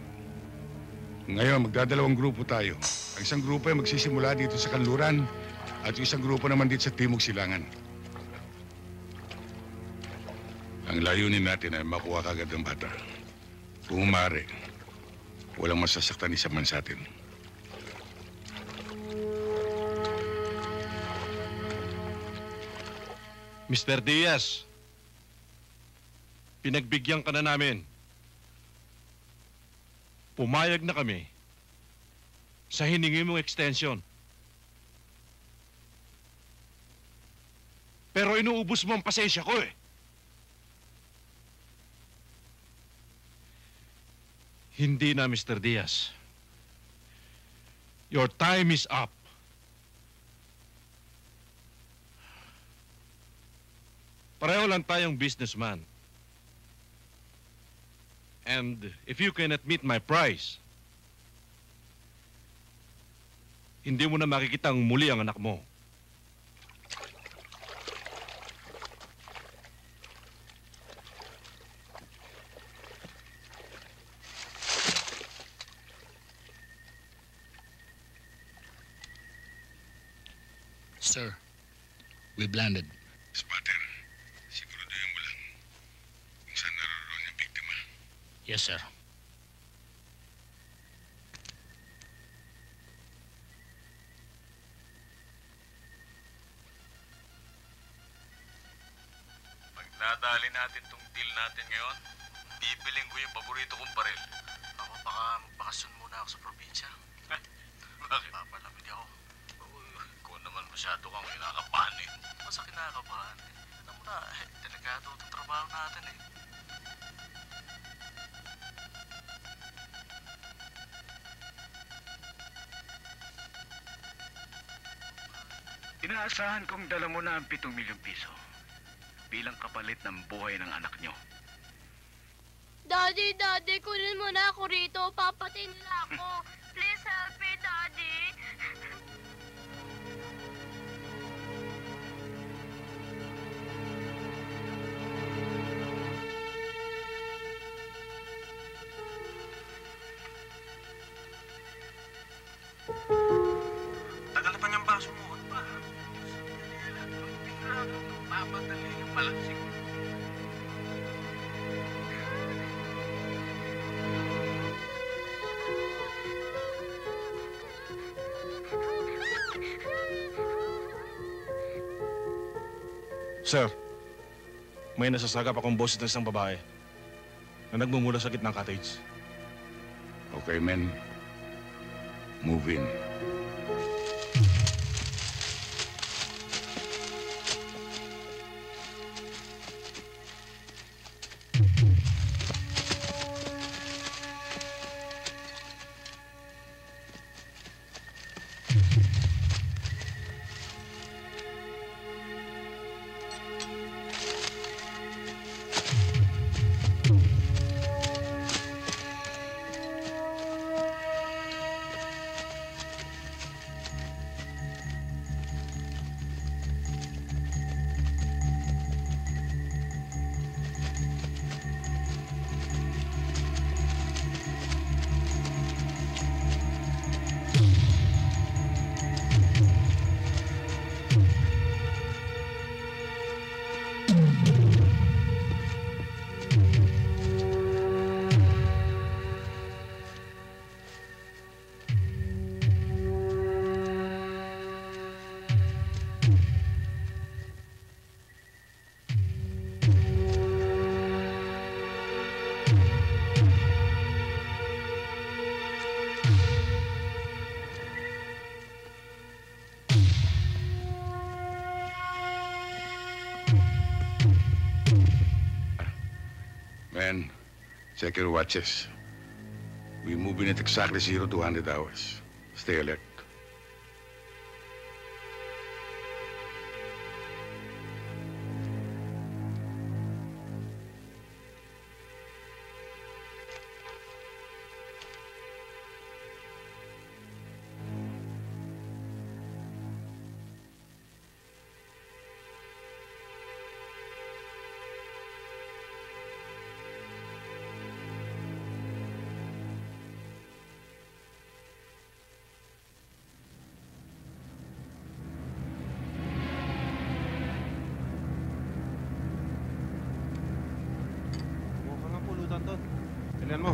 Ngayon, magdadalawang grupo tayo. Ang isang grupo ay magsisimula dito sa kanluran at yung isang grupo naman dito sa Timog Silangan. Ang layunin natin ay makuha kagad ng bata. Kung umari, walang masasaktan isa man sa atin. Mr. Diaz, pinagbigyan ka na namin. Pumayag na kami sa hiningi mong extension. Pero inuubos mo ang pasensya ko eh. Hindi na, Mr. Diaz. Your time is up. Pareho lang tayong businessman. And if you cannot meet my price, hindi mo na makikitang muli ang anak mo. Sir, we've landed. Spotter, siguraduhin mo lang kung saan naroon yung biktima. Yes, sir. Pag nadali natin tong deal natin ngayon, bibiling ko yung paborito kong baril. Ako, baka magbakasyon muna ako sa probinsya. Bakit? Papalamig ako. Ikaw naman masyado kang kinakabahan eh. Basta kinakabahan eh. Alam mo na, delikado itong trabaho natin eh. Inaasahan kong dala mo na ang 7 milyong piso bilang kapalit ng buhay ng anak nyo. Daddy, kunin mo na ako rito. Papatay nila ako. Please help me, Daddy. Tagal na pa niyang baso mo. Ano ba? Papadali yung malasing. Sir, may nasasagap akong boses ng isang babae na nagmumula sa gitnang cottage. Okay, men. Move in. Men, check your watches. We move in at exactly 0 to 100 hours. Stay alert. Tingnan mo.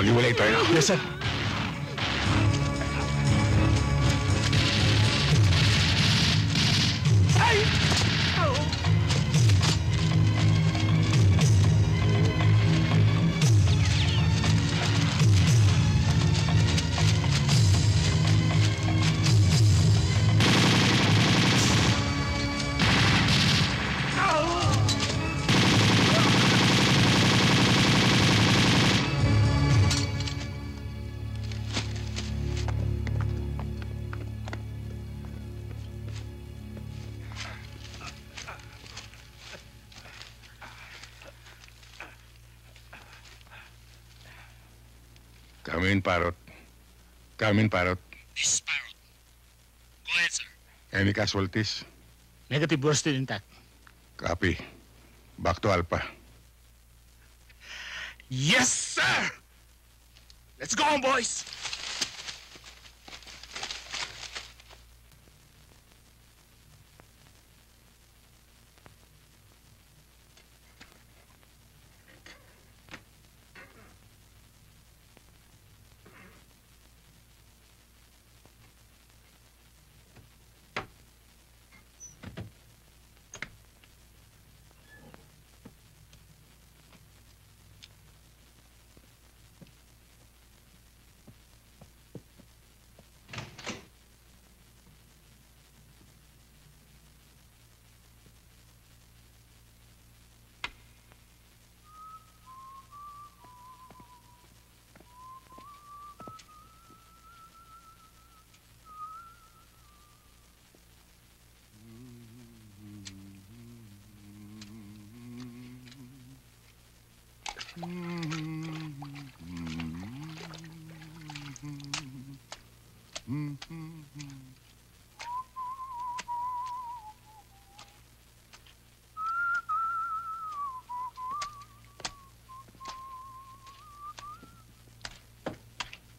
Maghiwalay tayo. Yes, sir. Come in, Parrot. Come in, Parrot. This is Parrot. Go ahead, sir. Any casualties? Negative, we're still intact. Copy. Back to Alpha. Yes, sir! Let's go on, boys!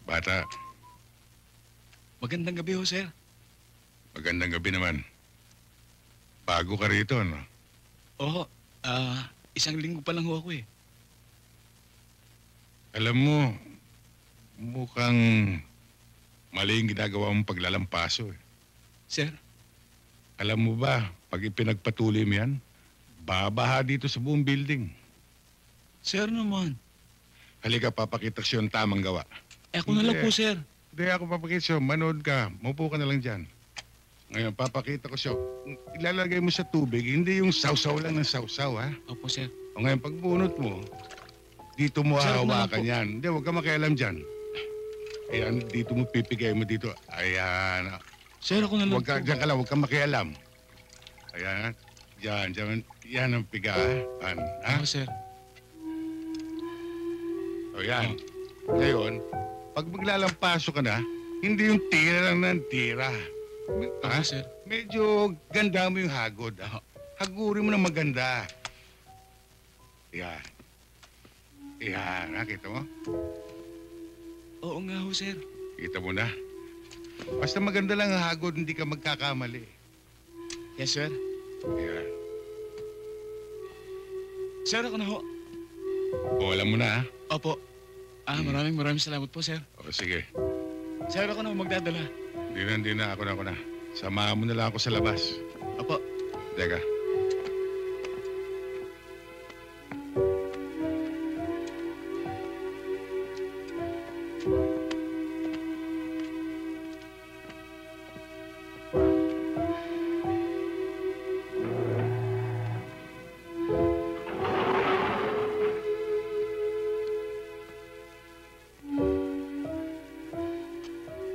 Bata, Magandang gabi ho, sir. magandang gabi naman. Bago ka rito, no? Oo, isang linggo pa lang ho ako eh. Alam mo, mukhang mali yung ginagawa mong paglalampaso eh. Sir? Alam mo ba, pag ipinagpatuloy mo yan, babaha dito sa buong building. Sir naman. Halika, papakita ko sa'yo ang tamang gawa. Ako na lang po, sir. Hindi ako papakita sa'yo. Manood ka. Maupo ka na lang dyan. Ngayon, papakita ko sa'yo. Ilalagay mo sa tubig, hindi yung sausaw lang ng sausaw, ha? Opo, sir. O ngayon, pag bunot mo, dito mo Sir, hahawakan yan. Hindi, huwag ka makialam dyan. Ayan, dito mo pipigay mo dito. Ayan. Sir, ako na lang Huwag ka, po. dyan ka lang, huwag ka makialam. Ayan, dyan. Yan ang piga, ha? Ako, sir. O yan. Ngayon, pag maglalampaso ka na, hindi yung tira lang ng tira. Ha? Sir. Medyo ganda mo yung hagod. Hagurin mo na maganda. Yan. Yan, nakita mo? Oo nga ho, sir. Kita mo na. Basta maganda lang ang hagod, hindi ka magkakamali. Yes, sir. Yan. Sir, ako na ho. O, alam mo na, ha? Opo. Maraming salamat po, sir. O, sige. Sir, ako na ho magdadala. Hindi na. Ako na. Samahan mo na lang ako sa labas. Opo. Teka.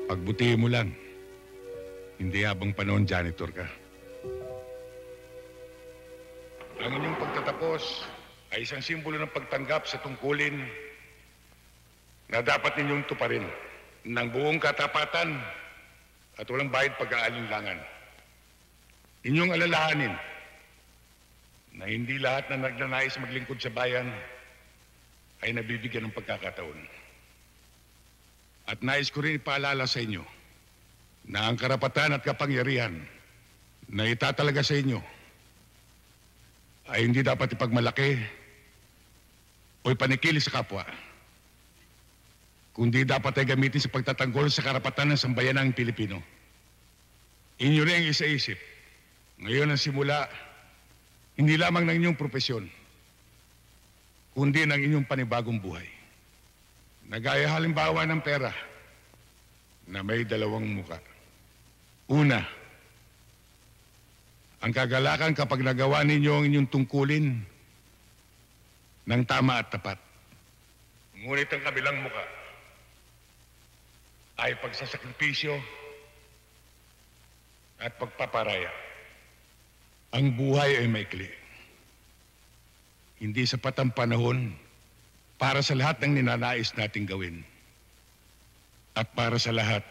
Pagbutihin mo lang. Hindi habang panahon janitor ka. Ang inyong pagtatapos ay isang simbolo ng pagtanggap sa tungkulin na dapat ninyong tuparin ng buong katapatan at walang bahid pag-aalinlangan. Inyong alalahanin na hindi lahat na nagnanais maglingkod sa bayan ay nabibigyan ng pagkakataon. At nais ko rin ipaalala sa inyo na ang karapatan at kapangyarihan na itatalaga sa inyo ay hindi dapat ipagmalaki o ipanikili sa kapwa. kundi dapat ay gamitin sa pagtatanggol sa karapatan ng sambayanang Pilipino. Inyo rin ang isa-isip. Ngayon ang simula, hindi lamang ng inyong propesyon, kundi ng inyong panibagong buhay. Nagaya halimbawa ng pera na may dalawang muka. Una, ang kagalakan kapag nagawa ninyo ang inyong tungkulin ng tama at tapat. Ngunit ang kabilang muka ay pagsasakripisyo at pagpaparaya. Ang buhay ay maikli. Hindi sapat ang panahon para sa lahat ng ninanais nating gawin at para sa lahat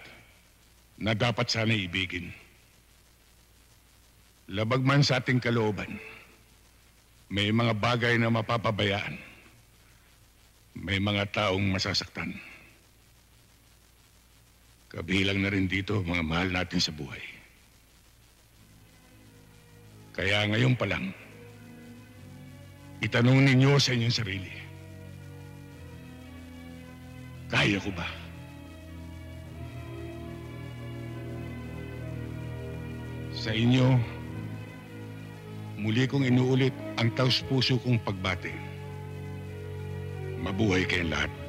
na dapat sana ibigin. Labag man sa ating kalooban, may mga bagay na mapapabayaan. May mga taong masasaktan. Kabilang na rin dito mga mahal natin sa buhay. Kaya ngayon pa lang, itanong ninyo sa inyong sarili, kaya ko ba? Sa inyo, muli kong inuulit ang taus-puso kong pagbati. Mabuhay kayong lahat.